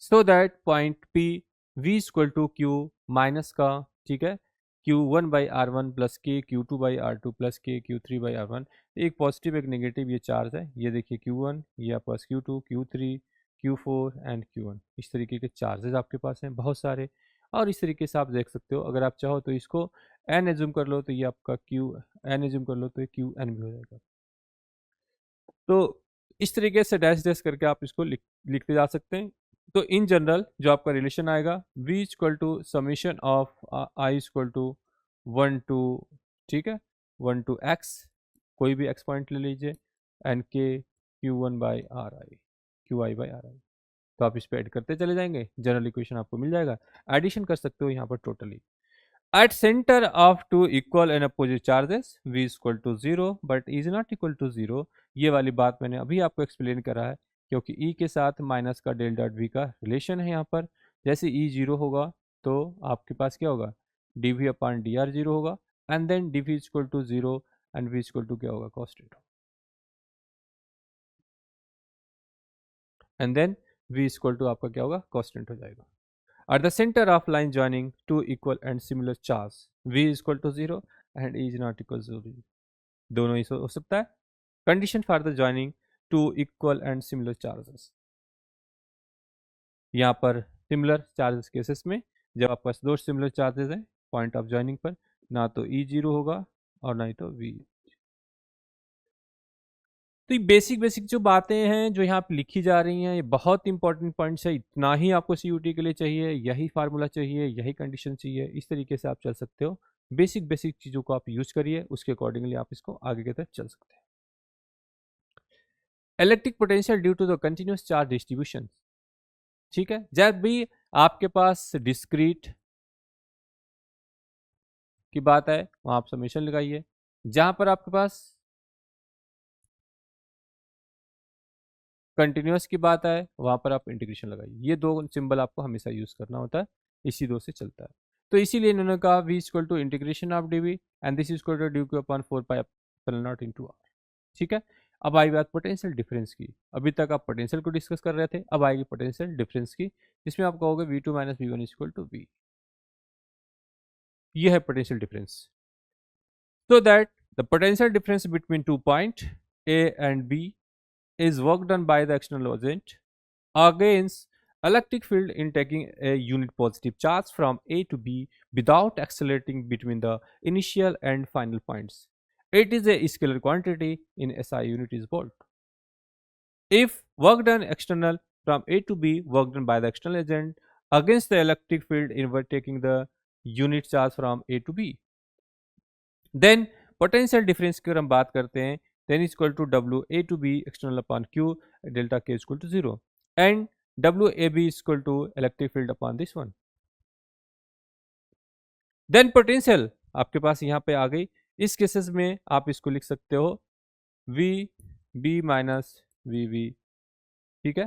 so that point P V equal to Q minus का, ठीक है, Q1/R1 प्लस के Q2/R2 प्लस के Q3/R1, एक पॉजिटिव एक नेगेटिव ये चार्ज है, ये देखिए Q1, ये आपके पास Q2 Q3 Q4 and Q1, इस तरीके के चार्जेस आपके पास हैं बहुत सारे। और इस तरीके से आप देख सकते हो, अगर आप चाहो तो इसको n एज्यूम कर लो तो ये आपका n एज्यूम कर लो तो ये Qn भी हो जाएगा। तो इस तरीके से डैश डैश करके आप इसको लिखते जा सकते हैं। तो इन जनरल जो आपका रिलेशन आएगा V equal to summation of I equal to 1 to, ठीक है, 1 टू x, कोई भी x पॉइंट ले लीजिए, एंड के Qi/Ri, तो आप इस पे ऐड करते चले जाएंगे, जनरल इक्वेशन आपको मिल जाएगा, एडिशन कर सकते हो यहाँ पर totally. At center of two equal and opposite charges, V is equal to 0 but is not equal to 0, ये वाली बात मैंने अभी आपको एक्सप्लेन करा है, क्योंकि E के साथ माइनस का डेल डॉट V का रिलेशन है यहाँ पर। जैसे E 0 होगा तो आपके पास क्या होगा, dV/dr 0 होगा, and then dV is equal to 0 and V equal to क्या होगा, constant, and then V equal to आपका क्या होगा, कॉन्स्टेंट हो जाएगा। At the center of line joining two equal and similar charge, V is equal to 0 and E is not equal to 0, दोनों ही हो सकता है। Condition for the joining two equal and similar charges, यहाँ पर similar charges केसेस में जब आपके पास दो similar charges हैं पॉइंट ऑफ ज्वाइनिंग पर, ना तो E 0 होगा और ना ही तो V। तो ये बेसिक जो बातें हैं जो यहाँ पे लिखी जा रही हैं, ये बहुत इंपॉर्टेंट पॉइंट्स है, इतना ही आपको सीयूटी के लिए चाहिए, यही फार्मूला चाहिए, यही कंडीशन चाहिए, इस तरीके से आप चल सकते हो। बेसिक चीज़ों को आप यूज करिए, उसके अकॉर्डिंगली आप इसको आगे की तरफ चल सकते हैं। Electric potential due to the continuous charge distribution, ठीक है, जब भी आपके पास डिस्क्रीट की बात है वहां आप समेशन लगाइए, जहां पर आपके पास कंटिन्यूस की बात है वहां पर आप इंटीग्रेशन लगाइए, ये दो सिंबल आपको हमेशा यूज करना होता है, इसी दो से चलता है। तो इसीलिए इन्होंने कहा V equal to integration of dV and this equal to due upon 4πε0 into r, ठीक है। अब आई बात पोटेंशियल डिफरेंस की, अभी तक आप पोटेंशियल को डिस्कस कर रहे थे, अब आएगी पोटेंशियल डिफरेंस की, जिसमें आप कहोगे V2 minus V1 equal to V, ये है potential difference. So that the potential difference between two point A and B is work done by the external agent against electric field in taking a unit positive charge from A to B without accelerating between the initial and final points. It is a scalar quantity in SI unit is volt. If work done external from A to B, work done by the external agent against the electric field in taking the unit charge from A to B, then potential difference की अगर हम बात करते हैं then is equal to W A to B external upon Q delta K is equal to 0, and WAB is equal to electric field upon this one. Then potential आपके पास यहाँ पे आ गई. इस केसेस में आप इसको लिख सकते हो v b minus v v. ठीक है,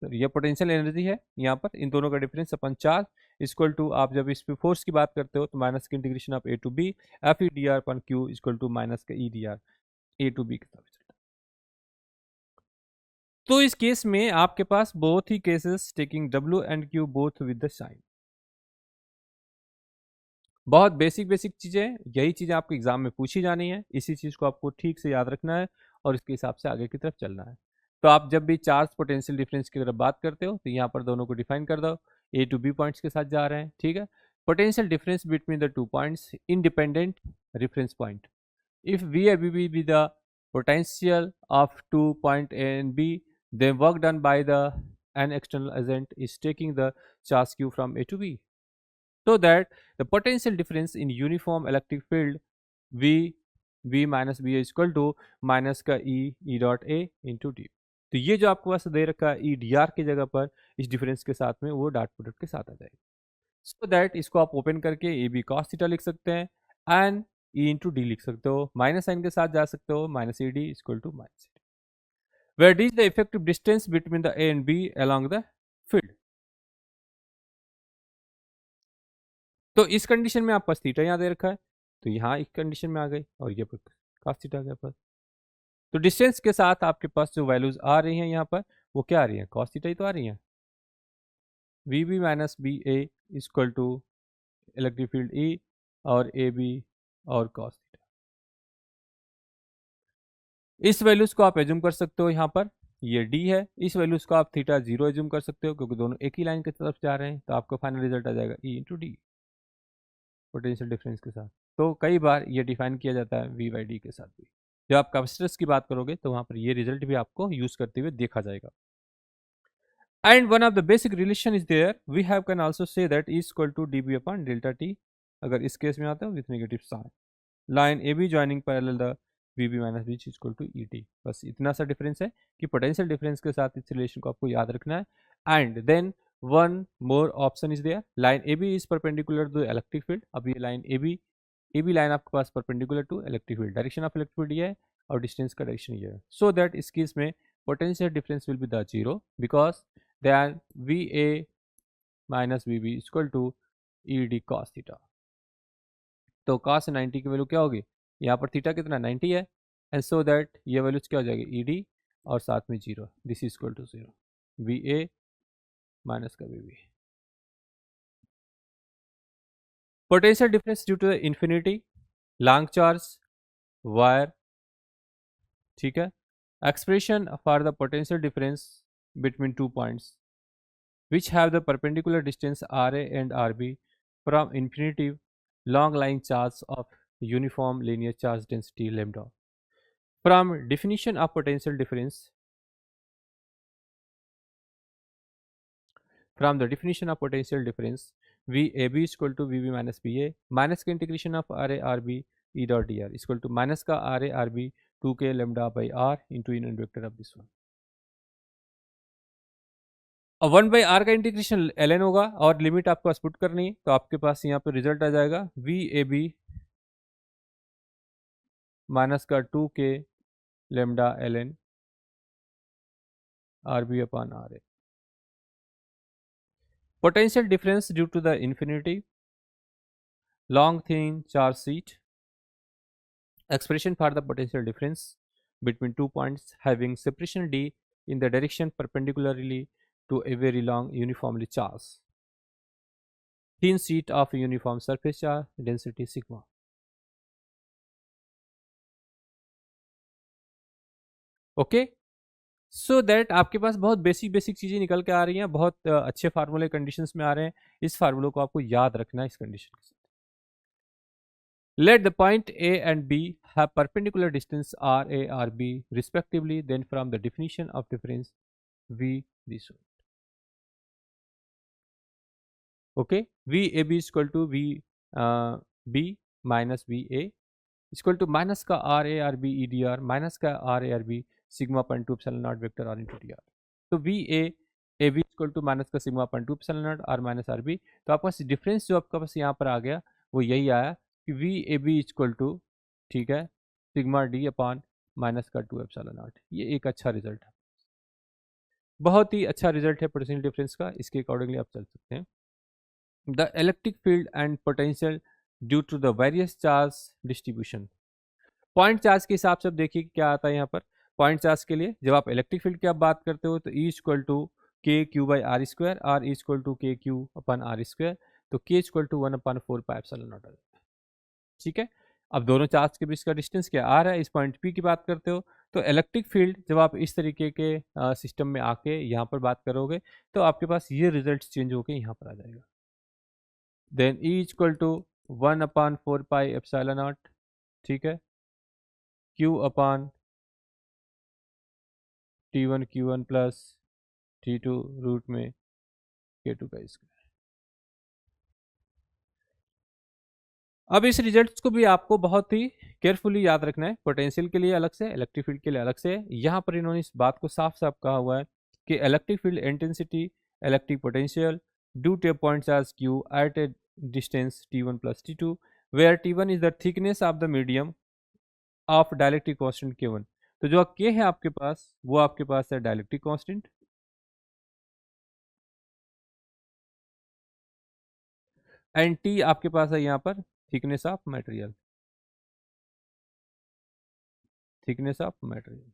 तो ये पोटेंशियल एनर्जी है यहाँ पर, इन दोनों का difference upon charge equal to, आप जब इस पे फोर्स की बात करते हो तो माइनस की integration of A to B F E D R upon Q equal to minus का E D R A to B के साथ. तो इस केस में आपके पास बोथ ही cases taking W and Q both with the sign. बहुत बेसिक बेसिक चीज़ें, यही चीज़ें आपको एग्जाम में पूछी जानी है, इसी चीज़ को आपको ठीक से याद रखना है और इसके हिसाब से आगे की तरफ चलना है. तो आप जब भी चार्ज पोटेंशियल डिफरेंस की तरफ बात करते हो तो यहाँ पर दोनों को डिफाइन कर दो, ए टू बी पॉइंट्स के साथ जा रहे हैं. ठीक है, potential difference between the two points independent reference point. If v A b be the potential of 2 point A and B, then work done by the an external agent is taking the charge q from A to B, so that the potential difference in uniform electric field V V minus B is equal to minus का E dot A into D. तो ये जो आपको पास दे रखा है ई डी आर की जगह पर इस डिफरेंस के साथ में वो डॉट प्रोडक्ट के साथ आ जाएगा. सो दैट इसको आप ओपन करके ए बी कॉस थीटा लिख सकते हैं एंड ई इंटू डी लिख सकते हो, माइनस साइन के साथ जा सकते हो, minus e d equal to minus e d. Where d is the effective distance between the a and b along the field. तो इस कंडीशन में आपका थीटा यहाँ दे रखा है, तो यहाँ एक कंडीशन में आ गई और ये कॉस थीटा आ गया पर. तो डिस्टेंस के साथ आपके पास जो वैल्यूज आ रही हैं यहाँ पर वो क्या आ रही है, कॉस थीटा ही तो आ रही है. V b minus B A equal to electric field e और ए बी और कॉस थीटा. इस वैल्यूज को आप एज्यूम कर सकते हो यहाँ पर, ये डी है, इस वैल्यूज को आप थीटा जीरो एज्यूम कर सकते हो क्योंकि दोनों एक ही लाइन की तरफ जा रहे हैं. तो आपका फाइनल रिजल्ट आ जाएगा E into D potential difference के साथ. तो कई बार ये डिफाइन किया जाता है वी बाई डी के साथ भी. जब आप कैपेसिटर्स की बात करोगे तो वहाँ पर ये रिजल्ट भी आपको यूज करते हुए देखा जाएगा. And one of the basic relation is there, we have can also say that is equal to d b upon delta t, अगर इस केस में आता है with negative sign. Line A b joining parallel the v b minus b equal to e t. बस इतना सा डिफरेंस है कि पोटेंशियल डिफरेंस के साथ इस रिलेशन को आपको याद रखना है. And then one more option is there, line A B is perpendicular to electric field. अब ये लाइन ए बी लाइन आपके पास perpendicular to electric field, direction of electric field ये है और डिस्टेंस का डायरेक्शन ये है. सो दैट इस केस में potential difference will be the zero because then V A minus V B equal to E D cos theta. तो cos 90 की वैल्यू क्या होगी, यहाँ पर थीटा कितना 90 है, एंड सो दैट ये वैल्यूज क्या हो जाएगी ई डी और साथ में zero, this is equal to zero, V A minus का V B. Potential difference due to the infinity long charge wire. ठीक है, expression for the potential difference between two points which have the perpendicular distance RA and RB from infinitive long line charge of uniform linear charge density lambda. From definition of potential difference, from the definition of potential difference, VAB is equal to VB minus BA minus का integration of RA RB E dot dr is equal to minus का RA RB 2k lambda by R into unit vector of this one. अब 1/r का इंटीग्रेशन ln होगा और लिमिट आपको पास पुट करनी है, तो आपके पास यहाँ पे रिजल्ट आ जाएगा वी ए बी माइनस का 2k lambda ln R B upon R A. Potential difference due to the infinity long thin charge sheet. Expression for the potential difference between 2 points having separation d in the direction perpendicularly to a very long uniformly charged thin sheet of uniform surface charge density sigma. Okay, so that आपके पास बहुत बेसिक बेसिक चीज़ें निकल के आ रही हैं, बहुत अच्छे फार्मूले कंडीशंस में आ रहे हैं. इस फार्मूले को आपको याद रखना है इस कंडीशन के साथ. Let the point A and B have perpendicular distance R A R B respectively, then from the definition of difference V this one. Okay, V A B is equal to V B minus B A equal to minus का R A R B E D R minus का R A R B sigma point two epsilon naught vector R into D R. तो V A B equal to minus का sigma point two epsilon naught R minus R B. तो आपका डिफरेंस जो आपका पास यहाँ पर आ गया वो यही आया कि V A B equal to, ठीक है, सिग्मा डी अपॉन माइनस का टू एप्सिलॉन नॉट। ये एक अच्छा रिजल्ट है, बहुत ही अच्छा रिजल्ट है पोटेंशियल डिफरेंस का। इसके अकॉर्डिंगली आप चल सकते हैं। The electric field and potential due to the various charge distribution. Point charge के हिसाब से अब देखिए क्या आता है यहाँ पर। पॉइंट चार्ज के लिए जब आप इलेक्ट्रिक फील्ड की आप बात करते हो तो E equal to K Q by R square, R equal to K Q upon R square, तो K equal to 1/4 pi epsilon naught. ठीक है, अब दोनों चार्ज के बीच का डिस्टेंस क्या आ रहा है, इस पॉइंट पी की बात करते हो तो इलेक्ट्रिक फील्ड जब आप इस तरीके के सिस्टम में आके यहाँ पर बात करोगे तो आपके पास ये रिजल्ट चेंज होके यहाँ पर आ जाएगा। Then E equal to 1/4 pi epsilon naught, ठीक है, Q upon T1 Q1 plus T2 root में K2 का स्क्वायर। अब इस रिजल्ट्स को भी आपको बहुत ही केयरफुली याद रखना है। पोटेंशियल के लिए अलग से, इलेक्ट्रिक फील्ड के लिए अलग से। यहाँ पर इन्होंने इस बात को साफ साफ कहा हुआ है कि electric field intensity, electric potential due to a point charge Q at a distance T1 plus T2 where T1 is the thickness of the medium of dielectric constant K1। तो जो K है आपके पास वो आपके पास है डायलेक्ट्रिक कांस्टेंट, एंड T आपके पास है यहाँ पर thickness of material, thickness of material.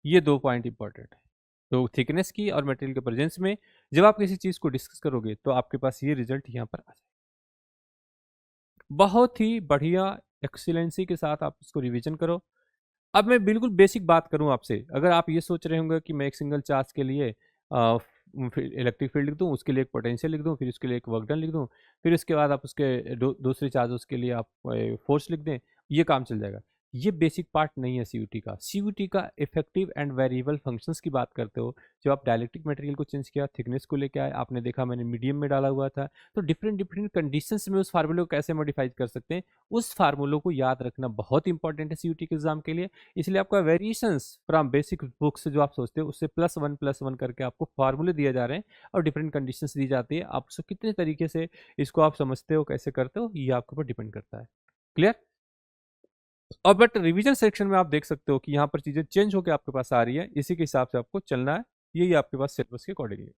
ये दो पॉइंट इंपॉर्टेंट है। तो थिकनेस की और मटेरियल के प्रेजेंस में जब आप किसी चीज को डिस्कस करोगे तो आपके पास ये रिजल्ट यहाँ पर आ जाएगा। बहुत ही बढ़िया एक्सीलेंसी के साथ आप इसको रिवीजन करो। अब मैं बिल्कुल बेसिक बात करूं आपसे, अगर आप ये सोच रहे होंगे कि मैं एक सिंगल चार्ज के लिए इलेक्ट्रिक फील्ड लिख दूं, उसके लिए एक पोटेंशियल लिख दूं, फिर उसके लिए एक वर्क डन लिख दूं, फिर उसके बाद आप उसके दूसरे चार्ज के लिए आप फोर्स लिख दें, ये काम चल जाएगा। ये बेसिक पार्ट नहीं है सीयूटी का। सीयूटी का इफेक्टिव एंड वेरिएबल फंक्शंस की बात करते हो। जब आप डायलेक्ट्रिक मटेरियल को चेंज किया, थिकनेस को लेके आए, आपने देखा मैंने मीडियम में डाला हुआ था, तो डिफरेंट डिफरेंट कंडीशंस में उस फार्मूले को कैसे मॉडिफाई कर सकते हैं, उस फार्मूलों को याद रखना बहुत इंपॉर्टेंट है सीयूटी के एग्जाम के लिए। इसलिए आपका वेरिएशंस फ्रॉम बेसिक बुक से जो आप सोचते हो उससे +1 करके आपको फार्मूले दिए जा रहे हैं और डिफरेंट कंडीशंस दी जाती है। आप उसको कितने तरीके से इसको आप समझते हो, कैसे करते हो, ये आपके ऊपर डिपेंड करता है। क्लियर? और बट रिवीजन सेक्शन में आप देख सकते हो कि यहाँ पर चीजें चेंज होकर आपके पास आ रही है, इसी के हिसाब से आपको चलना है। यही आपके पास सिलेबस के अकॉर्डिंगली।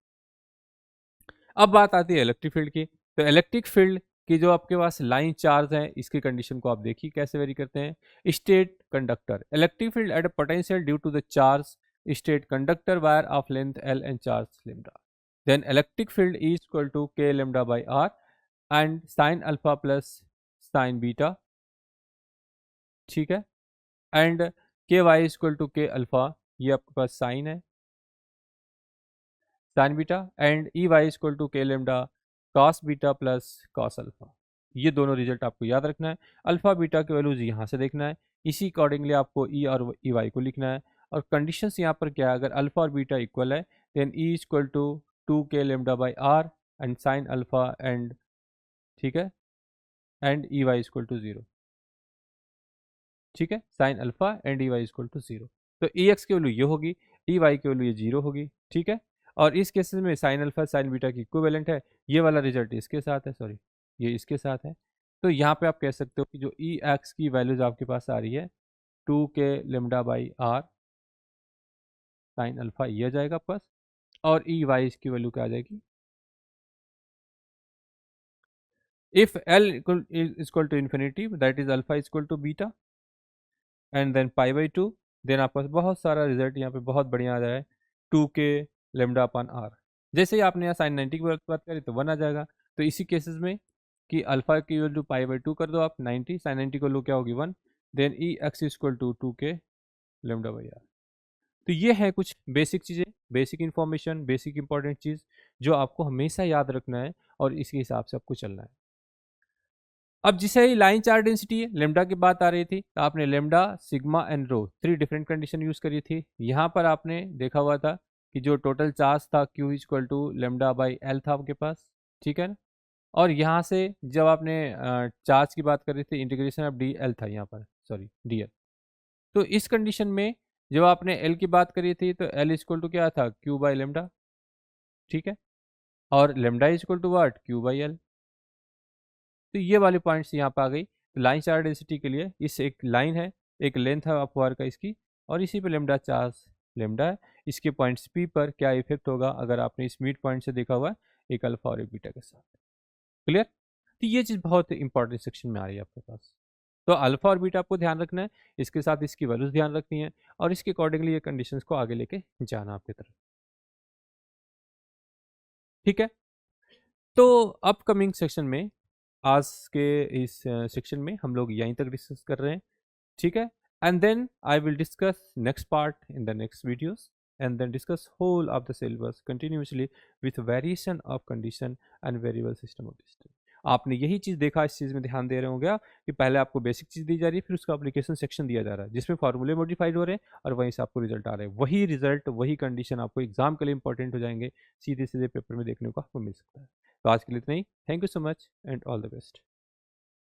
अब बात आती है इलेक्ट्रिक फील्ड की। तो इलेक्ट्रिक फील्ड की जो आपके पास लाइन चार्ज है, इसकी कंडीशन को आप देखिए कैसे वेरी करते हैं। Straight conductor electric field at potential due to the charge straight conductor wire of length L and charge lambda. Then electric field is equal to K lambda by R and sine alpha plus sine beta, ठीक है, and K Y equal to K alpha, ये आपके पास साइन है, sine beta, and E Y equal to K lambda cos beta plus cos alpha. ये दोनों रिजल्ट आपको याद रखना है। अल्फा बीटा के वैल्यूज यहाँ से देखना है, इसी अकॉर्डिंगली आपको ई और ई वाई को लिखना है। और कंडीशंस यहाँ पर क्या है, अगर अल्फा और बीटा इक्वल है then E equal to 2 k lambda by R and sine alpha and, ठीक है, and E Y equal to 0, ठीक है, sine alpha and E Y equal to 0। तो ई एक्स की वैल्यू ये होगी, ई वाई की वैल्यू ये 0 होगी, ठीक है। और इस केसेस में साइन अल्फा साइन बीटा की इक्विवेलेंट है, ये वाला रिजल्ट इसके साथ है, सॉरी ये इसके साथ है। तो यहाँ पे आप कह सकते हो कि जो ई एक्स की वैल्यूज आपके पास आ रही है 2 k lambda by R sine alpha, ये आ जाएगा आपके पास। और ई वाई की वैल्यू क्या आ जाएगी, if L equal to infinity that is alpha equal to beta and then π/2, then आपके पास बहुत सारा रिजल्ट यहाँ पे बहुत बढ़िया आ रहा है 2 k लेमडा अपन आर। जैसे ही आपने यहाँ साइन 90 की बात करी तो 1 आ जाएगा। तो इसी केसेस में कि अल्फा की वैल्यू π/2 कर दो आप 90, साइन 90 को लो क्या होगी 1, then E X equal to 2 k lambda by R. तो ये है कुछ बेसिक चीज़ें, बेसिक इंफॉर्मेशन, बेसिक इंपॉर्टेंट चीज़ जो आपको हमेशा याद रखना है और इसके हिसाब से आपको चलना है। अब जिसे ही लाइन चार्ज डेंसिटी है, लेमडा की बात आ रही थी, तो आपने lambda, sigma and rho 3 different condition use करी थी। यहाँ पर आपने देखा हुआ था कि जो टोटल चार्ज था Q equal to lambda by L था आपके पास, ठीक है ना। और यहाँ से जब आपने चार्ज की बात कर रहे थे, इंटीग्रेशन ऑफ डी एल था यहाँ पर, सॉरी डी एल। तो इस कंडीशन में जब आपने एल की बात करी थी तो एल इक्वल टू क्या था, क्यू बाई लेमडा, ठीक है, और lambda equal to what, Q by L. तो ये वाले पॉइंट्स यहाँ पे आ गई। तो लाइन चार्ज डेंसिटी के लिए इस एक लाइन है, एक लेंथ है अपवार का इसकी, और इसी पे लेमडा चार्ज लेमडा है। इसके पॉइंट्स पी पर क्या इफेक्ट होगा अगर आपने इस मिड पॉइंट से देखा हुआ है, एक अल्फा और एक बीटा के साथ। क्लियर? तो ये चीज़ बहुत इंपॉर्टेंट सेक्शन में आ रही है आपके पास। तो अल्फा और बीटा आपको ध्यान रखना है, इसके साथ इसकी वैल्यूज ध्यान रखनी है, और इसके अकॉर्डिंगली ये कंडीशंस को आगे लेके जाना आपकी तरफ। ठीक है, तो अपकमिंग सेक्शन में, आज के इस सेक्शन में हम लोग यहीं तक डिस्कस कर रहे हैं, ठीक है। And then I will discuss next part in the next videos, and then discuss whole of the syllabus continuously with variation of condition and variable system of distance. आपने यही चीज़ देखा, इस चीज़ में ध्यान दे रहे होंगे कि पहले आपको बेसिक चीज़ दी जा रही है, फिर उसका एप्लीकेशन सेक्शन दिया जा रहा है जिसमें फॉर्मूले मॉडिफाइड हो रहे हैं और वहीं से आपको रिजल्ट आ रहे हैं। वही रिजल्ट, वही कंडीशन आपको एग्जाम के लिए इंपॉर्टेंट हो जाएंगे, सीधे सीधे पेपर में देखने को आपको मिल सकता है। तो आज के लिए इतना ही। Thank you so much and all the best.